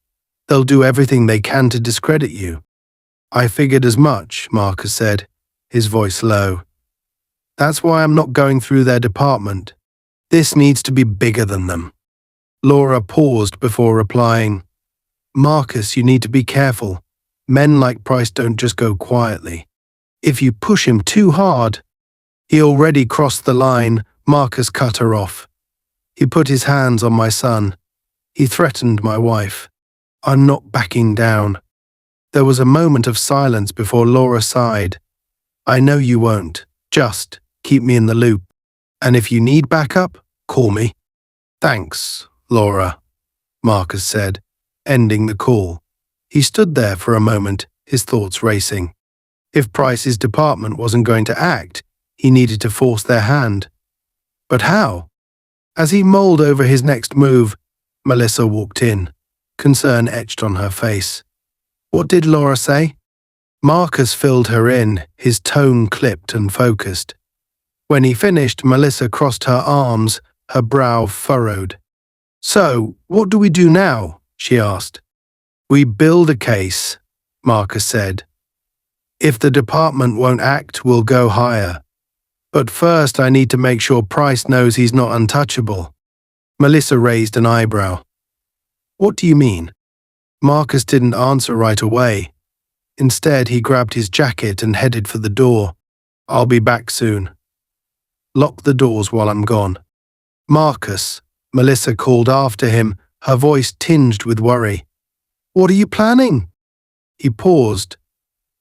they'll do everything they can to discredit you." "I figured as much," Marcus said, his voice low. "That's why I'm not going through their department. This needs to be bigger than them." Laura paused before replying. "Marcus, you need to be careful. Men like Price don't just go quietly. If you push him too hard—" "He already crossed the line," Marcus cut her off. "He put his hands on my son. He threatened my wife. I'm not backing down. There was a moment of silence before Laura sighed. I know you won't. Just keep me in the loop. And if you need backup, call me. Thanks, Laura, Marcus said, ending the call. He stood there for a moment, his thoughts racing. If Price's department wasn't going to act, he needed to force their hand. But how? As he mulled over his next move, Melissa walked in, concern etched on her face. What did Laura say? Marcus filled her in, his tone clipped and focused. When he finished, Melissa crossed her arms, her brow furrowed. So, what do we do now? She asked. We build a case, Marcus said. If the department won't act, we'll go higher. But first I need to make sure Price knows he's not untouchable. Melissa raised an eyebrow. What do you mean? Marcus didn't answer right away. Instead, he grabbed his jacket and headed for the door. I'll be back soon. Lock the doors while I'm gone. Marcus, Melissa called after him, her voice tinged with worry. What are you planning? He paused,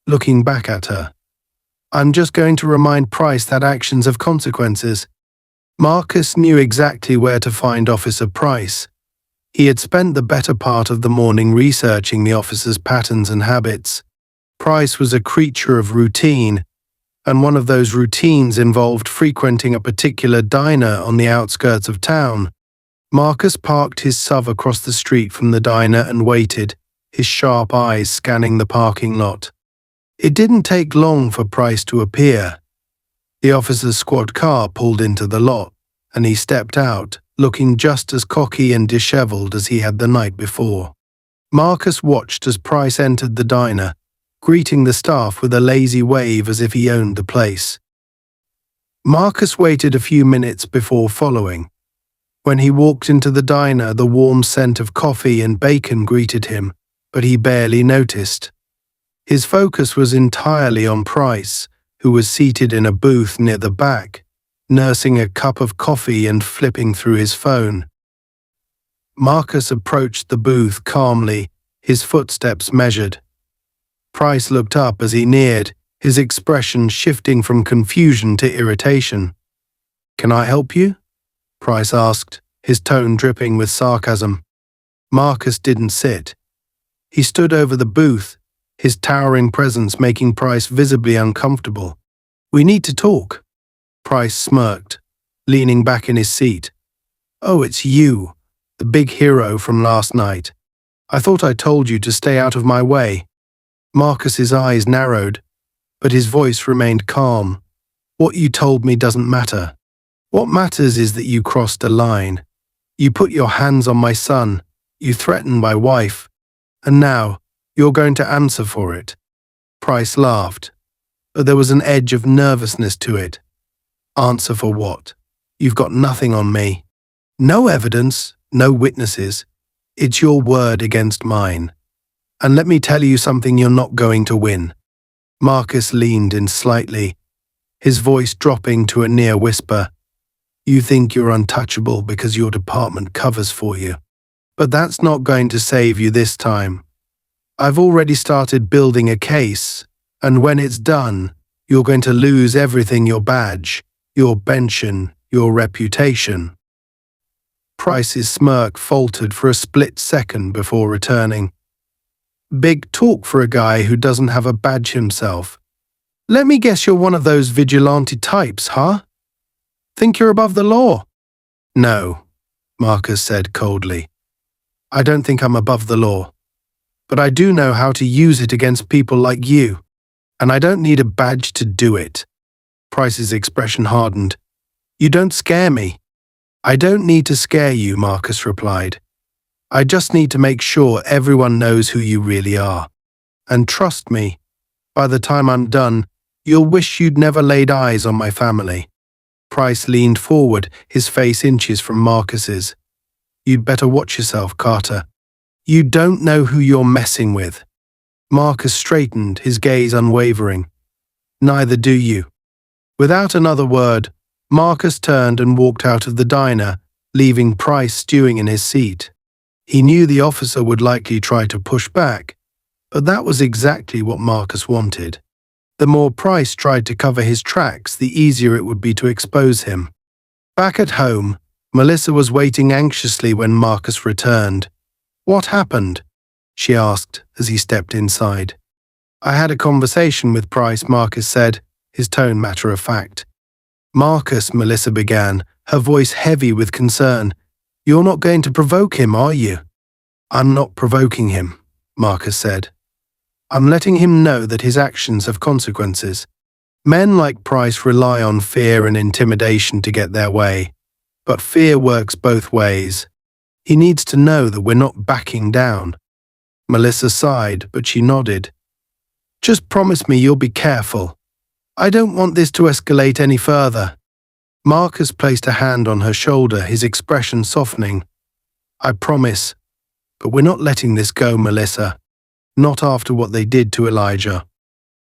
looking back at her. I'm just going to remind Price that actions have consequences. Marcus knew exactly where to find Officer Price. He had spent the better part of the morning researching the officer's patterns and habits. Price was a creature of routine, and one of those routines involved frequenting a particular diner on the outskirts of town. Marcus parked his SUV across the street from the diner and waited, his sharp eyes scanning the parking lot. It didn't take long for Price to appear. The officer's squad car pulled into the lot, and he stepped out, looking just as cocky and disheveled as he had the night before. Marcus watched as Price entered the diner, greeting the staff with a lazy wave as if he owned the place. Marcus waited a few minutes before following. When he walked into the diner, the warm scent of coffee and bacon greeted him, but he barely noticed. His focus was entirely on Price, who was seated in a booth near the back, nursing a cup of coffee and flipping through his phone. Marcus approached the booth calmly, his footsteps measured. Price looked up as he neared, his expression shifting from confusion to irritation. Can I help you? Price asked, his tone dripping with sarcasm. Marcus didn't sit. He stood over the booth, his towering presence making Price visibly uncomfortable. We need to talk. Price smirked, leaning back in his seat. Oh, it's you, the big hero from last night. I thought I told you to stay out of my way. Marcus's eyes narrowed, but his voice remained calm. What you told me doesn't matter. What matters is that you crossed a line. You put your hands on my son, you threatened my wife, and now you're going to answer for it. Price laughed, but there was an edge of nervousness to it. Answer for what? You've got nothing on me. No evidence, no witnesses. It's your word against mine. And let me tell you something you're not going to win. Marcus leaned in slightly, his voice dropping to a near whisper. You think you're untouchable because your department covers for you. But that's not going to save you this time. I've already started building a case, and when it's done, you're going to lose everything: your badge, your pension, your reputation. Price's smirk faltered for a split second before returning. Big talk for a guy who doesn't have a badge himself. Let me guess you're one of those vigilante types, huh? Think you're above the law? No, Marcus said coldly. I don't think I'm above the law. But I do know how to use it against people like you, and I don't need a badge to do it. Price's expression hardened. You don't scare me. I don't need to scare you, Marcus replied. I just need to make sure everyone knows who you really are. And trust me, by the time I'm done, you'll wish you'd never laid eyes on my family. Price leaned forward, his face inches from Marcus's. You'd better watch yourself, Carter. You don't know who you're messing with. Marcus straightened, his gaze unwavering. Neither do you. Without another word, Marcus turned and walked out of the diner, leaving Price stewing in his seat. He knew the officer would likely try to push back, but that was exactly what Marcus wanted. The more Price tried to cover his tracks, the easier it would be to expose him. Back at home, Melissa was waiting anxiously when Marcus returned. "What happened?" she asked as he stepped inside. "I had a conversation with Price," Marcus said, his tone matter-of-fact. "Marcus," Melissa began, her voice heavy with concern. "You're not going to provoke him, are you?" "I'm not provoking him," Marcus said. "I'm letting him know that his actions have consequences. Men like Price rely on fear and intimidation to get their way, but fear works both ways. He needs to know that we're not backing down." Melissa sighed, but she nodded. "Just promise me you'll be careful. I don't want this to escalate any further." Marcus placed a hand on her shoulder, his expression softening. "I promise, but we're not letting this go, Melissa. Not after what they did to Elijah."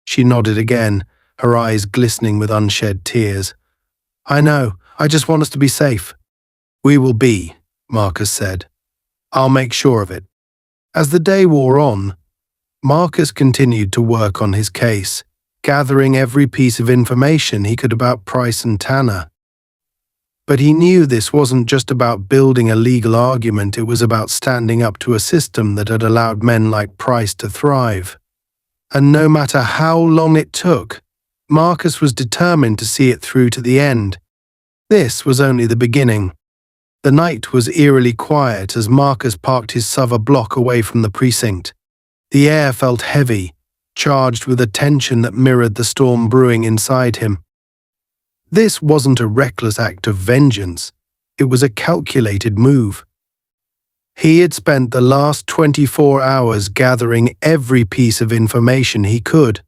She nodded again, her eyes glistening with unshed tears. "I know, I just want us to be safe." "We will be," Marcus said. "I'll make sure of it." As the day wore on, Marcus continued to work on his case, gathering every piece of information he could about Price and Tanner. But he knew this wasn't just about building a legal argument, it was about standing up to a system that had allowed men like Price to thrive. And no matter how long it took, Marcus was determined to see it through to the end. This was only the beginning. The night was eerily quiet as Marcus parked his SUV a block away from the precinct. The air felt heavy, charged with a tension that mirrored the storm brewing inside him. This wasn't a reckless act of vengeance, it was a calculated move. He had spent the last 24 hours gathering every piece of information he could,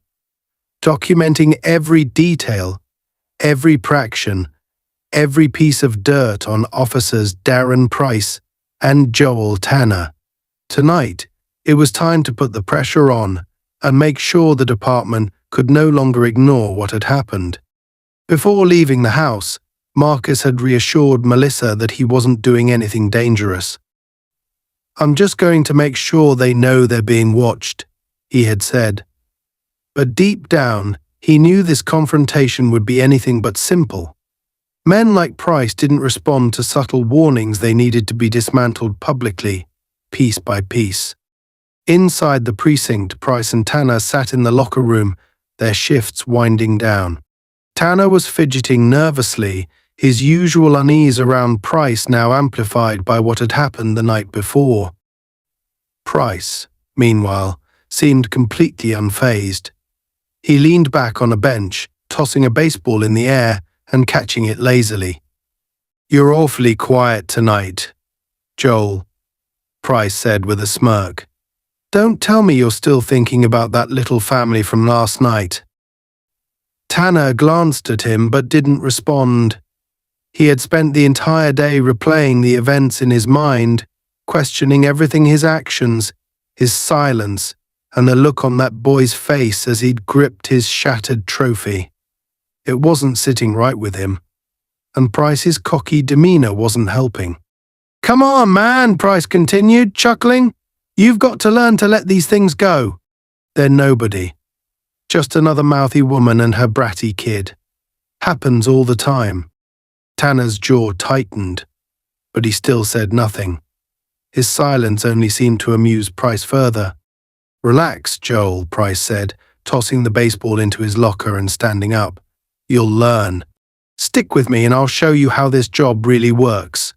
documenting every detail, every fraction, every piece of dirt on officers Darren Price and Joel Tanner. Tonight, it was time to put the pressure on and make sure the department could no longer ignore what had happened. Before leaving the house, Marcus had reassured Melissa that he wasn't doing anything dangerous. "I'm just going to make sure they know they're being watched," he had said. But deep down, he knew this confrontation would be anything but simple. Men like Price didn't respond to subtle warnings, they needed to be dismantled publicly, piece by piece. Inside the precinct, Price and Tanner sat in the locker room, their shifts winding down. Tanner was fidgeting nervously, his usual unease around Price now amplified by what had happened the night before. Price, meanwhile, seemed completely unfazed. He leaned back on a bench, tossing a baseball in the air and catching it lazily. "You're awfully quiet tonight, Joel," Price said with a smirk. "Don't tell me you're still thinking about that little family from last night." Tanner glanced at him but didn't respond. He had spent the entire day replaying the events in his mind, questioning everything, his actions, his silence, and the look on that boy's face as he'd gripped his shattered trophy. It wasn't sitting right with him, and Price's cocky demeanor wasn't helping. "Come on, man," Price continued, chuckling. "You've got to learn to let these things go. They're nobody. Just another mouthy woman and her bratty kid. Happens all the time." Tanner's jaw tightened, but he still said nothing. His silence only seemed to amuse Price further. "Relax, Joel," Price said, tossing the baseball into his locker and standing up. "You'll learn. Stick with me and I'll show you how this job really works."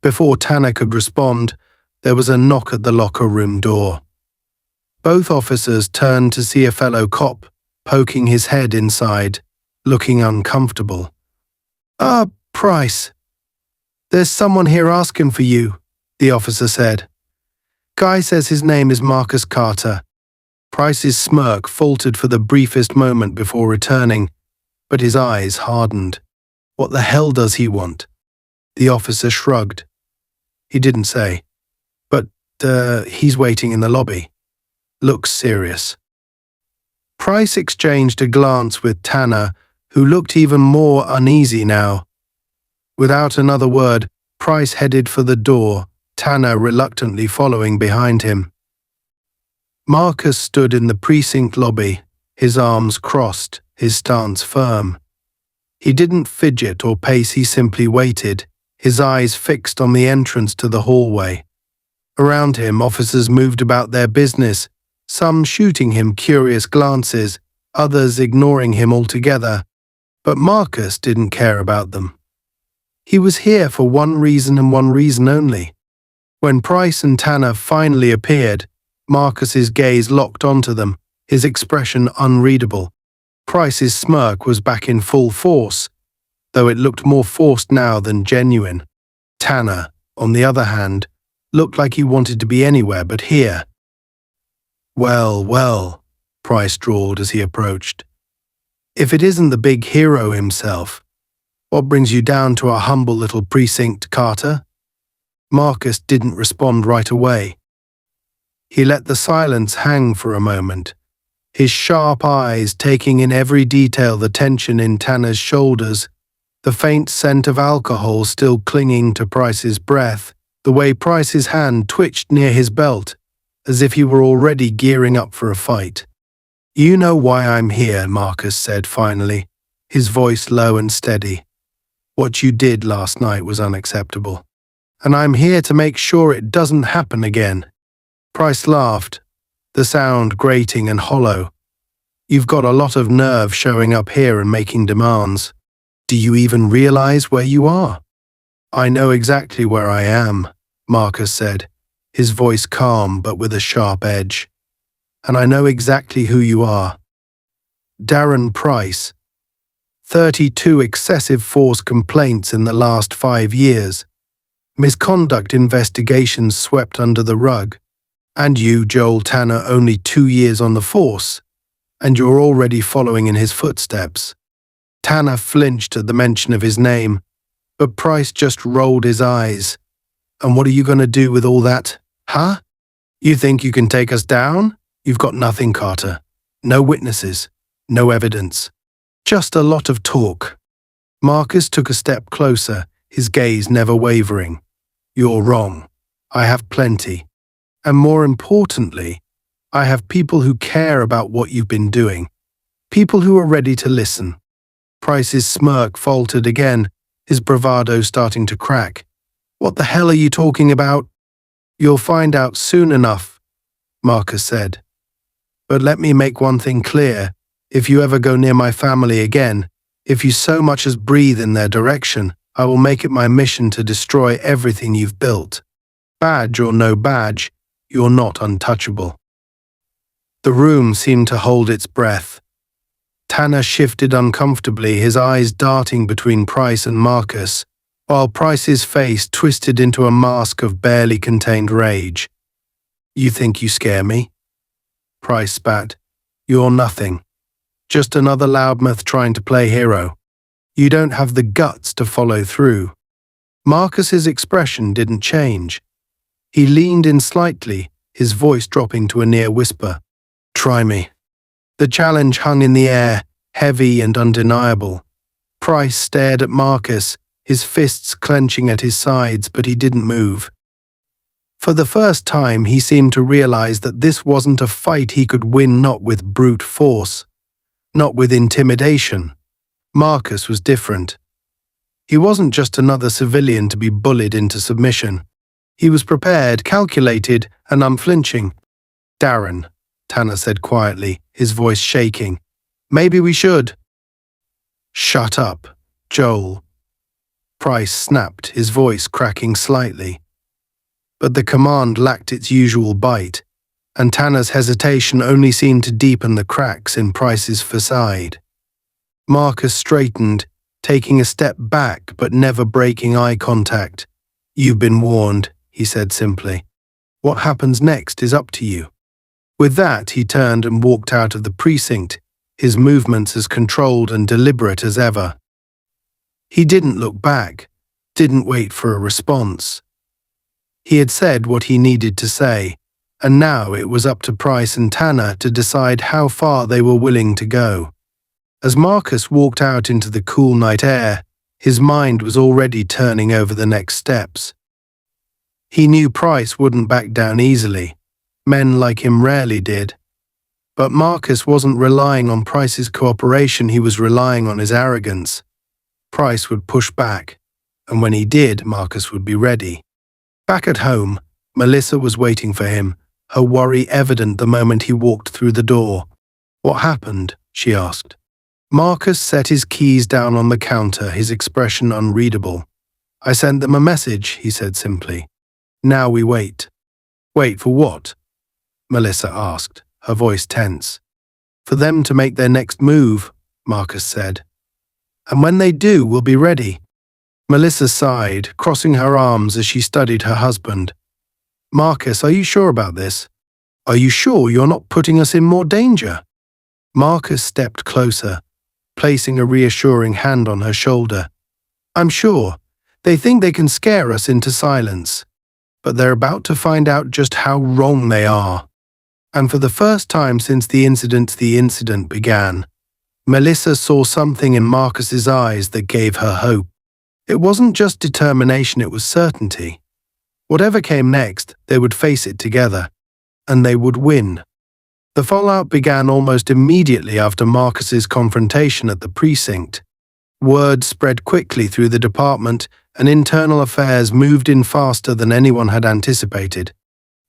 Before Tanner could respond, there was a knock at the locker room door. Both officers turned to see a fellow cop poking his head inside, looking uncomfortable. Price. There's someone here asking for you," the officer said. "Guy says his name is Marcus Carter." Price's smirk faltered for the briefest moment before returning, but his eyes hardened. "What the hell does he want?" The officer shrugged. He didn't say. "But, he's waiting in the lobby. Looks serious." Price exchanged a glance with Tanner, who looked even more uneasy now. Without another word, Price headed for the door, Tanner reluctantly following behind him. Marcus stood in the precinct lobby, his arms crossed, his stance firm. He didn't fidget or pace, he simply waited, his eyes fixed on the entrance to the hallway. Around him, officers moved about their business, some shooting him curious glances, others ignoring him altogether. But Marcus didn't care about them. He was here for one reason and one reason only. When Price and Tanner finally appeared, Marcus's gaze locked onto them, his expression unreadable. Price's smirk was back in full force, though it looked more forced now than genuine. Tanner, on the other hand, looked like he wanted to be anywhere but here. "Well, well," Price drawled as he approached. "If it isn't the big hero himself, what brings you down to our humble little precinct, Carter?" Marcus didn't respond right away. He let the silence hang for a moment, his sharp eyes taking in every detail, the tension in Tanner's shoulders, the faint scent of alcohol still clinging to Price's breath, the way Price's hand twitched near his belt, as if he were already gearing up for a fight. "You know why I'm here," Marcus said finally, his voice low and steady. "What you did last night was unacceptable, and I'm here to make sure it doesn't happen again." Price laughed, the sound grating and hollow. "You've got a lot of nerve showing up here and making demands. Do you even realize where you are?" "I know exactly where I am," Marcus said, his voice calm but with a sharp edge. "And I know exactly who you are. Darren Price. 32 excessive force complaints in the last 5 years. Misconduct investigations swept under the rug. And you, Joel Tanner, only 2 years on the force, and you're already following in his footsteps." Tanner flinched at the mention of his name, but Price just rolled his eyes. "And what are you going to do with all that, huh? You think you can take us down? You've got nothing, Carter. No witnesses, no evidence. Just a lot of talk." Marcus took a step closer, his gaze never wavering. "You're wrong. I have plenty. And more importantly, I have people who care about what you've been doing. People who are ready to listen." Price's smirk faltered again, his bravado starting to crack. "What the hell are you talking about?" "You'll find out soon enough," Marcus said. "But let me make one thing clear. If you ever go near my family again, if you so much as breathe in their direction, I will make it my mission to destroy everything you've built. Badge or no badge, you're not untouchable." The room seemed to hold its breath. Tanner shifted uncomfortably, his eyes darting between Price and Marcus, while Price's face twisted into a mask of barely contained rage. "You think you scare me?" Price spat. "You're nothing. Just another loudmouth trying to play hero. You don't have the guts to follow through." Marcus's expression didn't change. He leaned in slightly, his voice dropping to a near whisper. "Try me." The challenge hung in the air, heavy and undeniable. Price stared at Marcus, his fists clenching at his sides, but he didn't move. For the first time, he seemed to realize that this wasn't a fight he could win, not with brute force, not with intimidation. Marcus was different. He wasn't just another civilian to be bullied into submission. He was prepared, calculated, and unflinching. "Darren," Tanner said quietly, his voice shaking. "Maybe we should." "Shut up, Joel." Price snapped, his voice cracking slightly. But the command lacked its usual bite, and Tanner's hesitation only seemed to deepen the cracks in Price's facade. Marcus straightened, taking a step back but never breaking eye contact. "You've been warned," he said simply. "What happens next is up to you." With that, he turned and walked out of the precinct, his movements as controlled and deliberate as ever. He didn't look back, didn't wait for a response. He had said what he needed to say, and now it was up to Price and Tanner to decide how far they were willing to go. As Marcus walked out into the cool night air, his mind was already turning over the next steps. He knew Price wouldn't back down easily. Men like him rarely did. But Marcus wasn't relying on Price's cooperation, he was relying on his arrogance. Price would push back, and when he did, Marcus would be ready. Back at home, Melissa was waiting for him, her worry evident the moment he walked through the door. "What happened?" she asked. Marcus set his keys down on the counter, his expression unreadable. "I sent them a message," he said simply. "Now we wait." "Wait for what?" Melissa asked, her voice tense. "For them to make their next move," Marcus said. "And when they do, we'll be ready." Melissa sighed, crossing her arms as she studied her husband. "Marcus, are you sure about this? Are you sure you're not putting us in more danger?" Marcus stepped closer, placing a reassuring hand on her shoulder. "I'm sure. They think they can scare us into silence. But they're about to find out just how wrong they are." And for the first time since the incident began, Melissa saw something in Marcus's eyes that gave her hope. It wasn't just determination, it was certainty. Whatever came next, they would face it together, and they would win. The fallout began almost immediately after Marcus's confrontation at the precinct. Word spread quickly through the department, and internal affairs moved in faster than anyone had anticipated.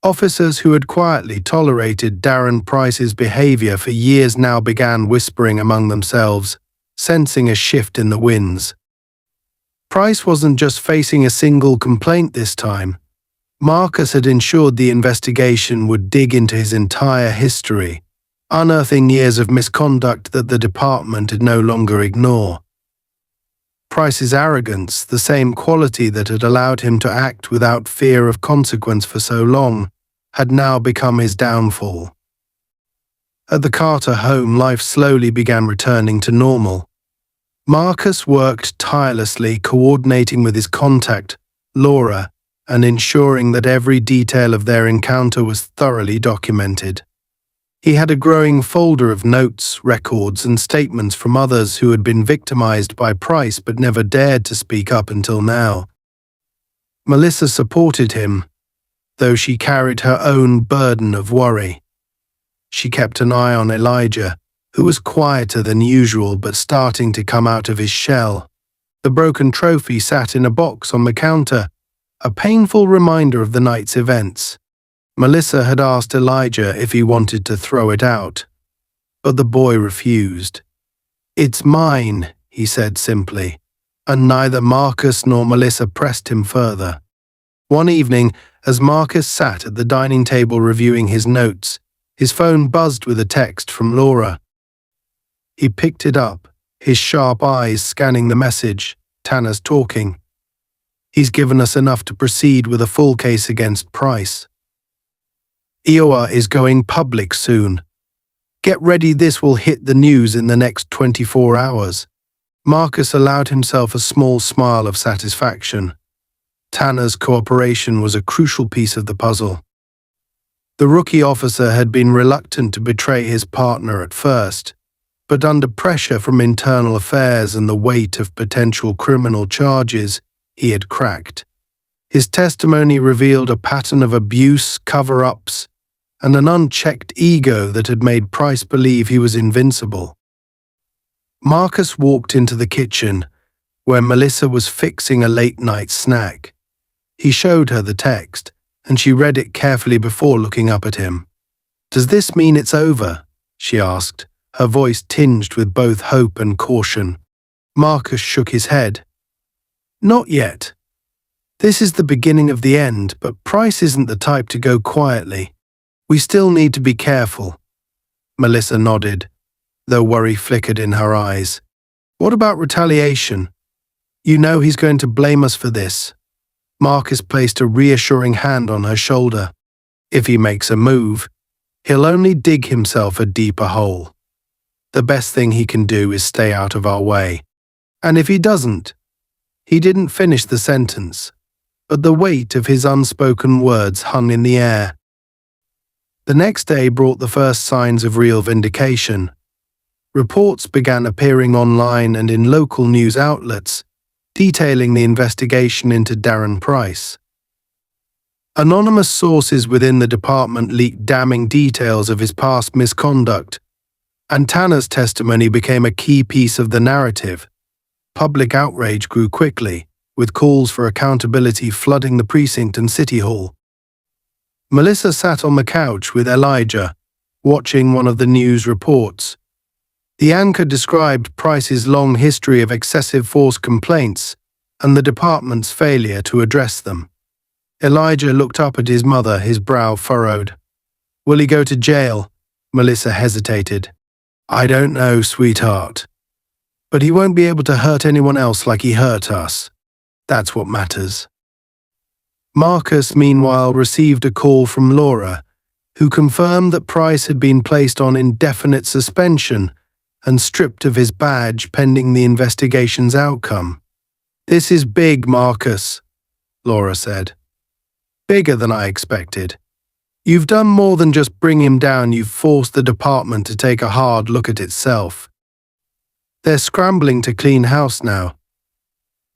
Officers who had quietly tolerated Darren Price's behavior for years now began whispering among themselves, sensing a shift in the winds. Price wasn't just facing a single complaint this time. Marcus had ensured the investigation would dig into his entire history, unearthing years of misconduct that the department could no longer ignore. Price's arrogance, the same quality that had allowed him to act without fear of consequence for so long, had now become his downfall. At the Carter home, life slowly began returning to normal. Marcus worked tirelessly, coordinating with his contact, Laura, and ensuring that every detail of their encounter was thoroughly documented. He had a growing folder of notes, records, and statements from others who had been victimized by Price but never dared to speak up until now. Melissa supported him, though she carried her own burden of worry. She kept an eye on Elijah, who was quieter than usual but starting to come out of his shell. The broken trophy sat in a box on the counter, a painful reminder of the night's events. Melissa had asked Elijah if he wanted to throw it out, but the boy refused. "It's mine," he said simply, and neither Marcus nor Melissa pressed him further. One evening, as Marcus sat at the dining table reviewing his notes, his phone buzzed with a text from Laura. He picked it up, his sharp eyes scanning the message. "Tanner's talking. He's given us enough to proceed with a full case against Price. Iowa is going public soon. Get ready, this will hit the news in the next 24 hours. Marcus allowed himself a small smile of satisfaction. Tanner's cooperation was a crucial piece of the puzzle. The rookie officer had been reluctant to betray his partner at first, but under pressure from internal affairs and the weight of potential criminal charges, he had cracked. His testimony revealed a pattern of abuse, cover-ups, and an unchecked ego that had made Price believe he was invincible. Marcus walked into the kitchen, where Melissa was fixing a late-night snack. He showed her the text, and she read it carefully before looking up at him. "Does this mean it's over?" she asked, her voice tinged with both hope and caution. Marcus shook his head. "Not yet. This is the beginning of the end, but Price isn't the type to go quietly. We still need to be careful." Melissa nodded, though worry flickered in her eyes. "What about retaliation? You know he's going to blame us for this." Marcus placed a reassuring hand on her shoulder. "If he makes a move, he'll only dig himself a deeper hole. The best thing he can do is stay out of our way. And if he doesn't..." He didn't finish the sentence, but the weight of his unspoken words hung in the air. The next day brought the first signs of real vindication. Reports began appearing online and in local news outlets, detailing the investigation into Darren Price. Anonymous sources within the department leaked damning details of his past misconduct, and Tanner's testimony became a key piece of the narrative. Public outrage grew quickly, with calls for accountability flooding the precinct and City Hall. Melissa sat on the couch with Elijah, watching one of the news reports. The anchor described Price's long history of excessive force complaints and the department's failure to address them. Elijah looked up at his mother, his brow furrowed. "Will he go to jail?" Melissa hesitated. "I don't know, sweetheart. But he won't be able to hurt anyone else like he hurt us. That's what matters." Marcus, meanwhile, received a call from Laura, who confirmed that Price had been placed on indefinite suspension and stripped of his badge pending the investigation's outcome. "This is big, Marcus," Laura said. "Bigger than I expected. You've done more than just bring him down, you've forced the department to take a hard look at itself. They're scrambling to clean house now."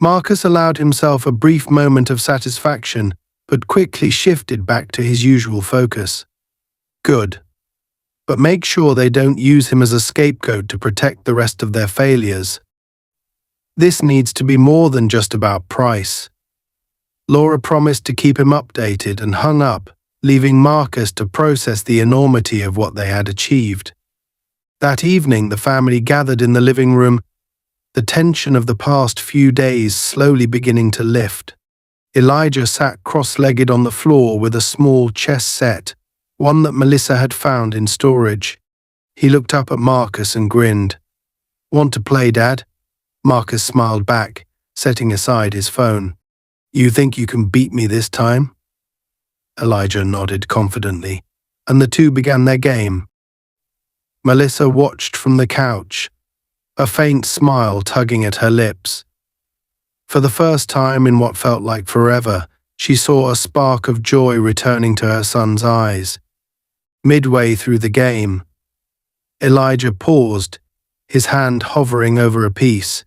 Marcus allowed himself a brief moment of satisfaction, but quickly shifted back to his usual focus. "Good. But make sure they don't use him as a scapegoat to protect the rest of their failures. This needs to be more than just about Price." Laura promised to keep him updated and hung up, leaving Marcus to process the enormity of what they had achieved. That evening, the family gathered in the living room, the tension of the past few days slowly beginning to lift. Elijah sat cross-legged on the floor with a small chess set, one that Melissa had found in storage. He looked up at Marcus and grinned. "Want to play, Dad?" Marcus smiled back, setting aside his phone. "You think you can beat me this time?" Elijah nodded confidently, and the two began their game. Melissa watched from the couch, a faint smile tugging at her lips. For the first time in what felt like forever, she saw a spark of joy returning to her son's eyes. Midway through the game, Elijah paused, his hand hovering over a piece.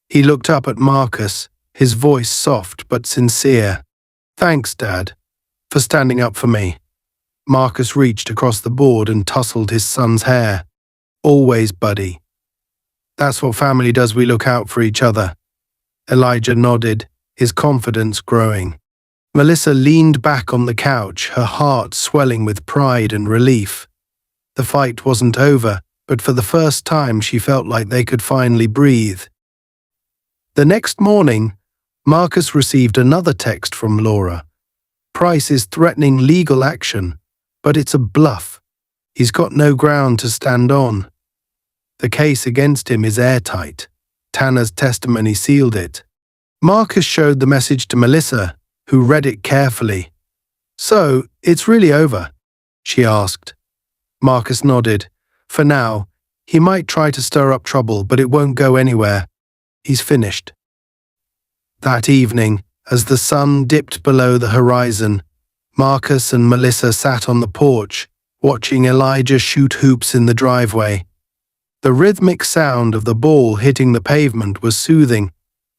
He looked up at Marcus, his voice soft but sincere. "Thanks, Dad, for standing up for me." Marcus reached across the board and tousled his son's hair. "Always, buddy. That's what family does, we look out for each other." Elijah nodded, his confidence growing. Melissa leaned back on the couch, her heart swelling with pride and relief. The fight wasn't over, but for the first time she felt like they could finally breathe. The next morning, Marcus received another text from Laura. "Price is threatening legal action, but it's a bluff. He's got no ground to stand on. The case against him is airtight. Tanner's testimony sealed it." Marcus showed the message to Melissa, who read it carefully. "So, it's really over?" she asked. Marcus nodded. "For now, he might try to stir up trouble, but it won't go anywhere. He's finished." That evening, as the sun dipped below the horizon, Marcus and Melissa sat on the porch, watching Elijah shoot hoops in the driveway. The rhythmic sound of the ball hitting the pavement was soothing,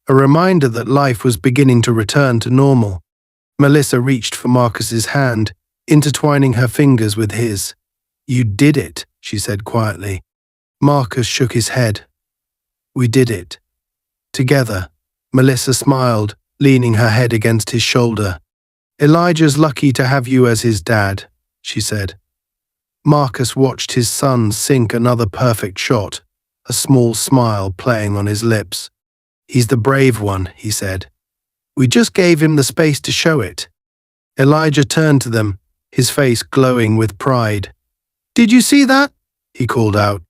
a reminder that life was beginning to return to normal. Melissa reached for Marcus's hand, intertwining her fingers with his. "You did it," she said quietly. Marcus shook his head. "We did it. Together." Melissa smiled, leaning her head against his shoulder. "Elijah's lucky to have you as his dad," she said. Marcus watched his son sink another perfect shot, a small smile playing on his lips. "He's the brave one," he said. "We just gave him the space to show it." Elijah turned to them, his face glowing with pride. "Did you see that?" he called out.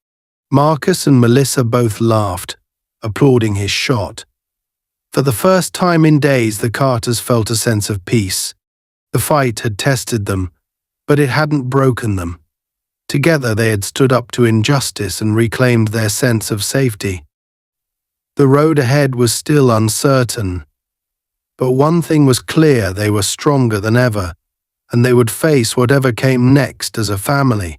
Marcus and Melissa both laughed, applauding his shot. For the first time in days, the Carters felt a sense of peace. The fight had tested them, but it hadn't broken them. Together they had stood up to injustice and reclaimed their sense of safety. The road ahead was still uncertain, but one thing was clear: they were stronger than ever, and they would face whatever came next as a family.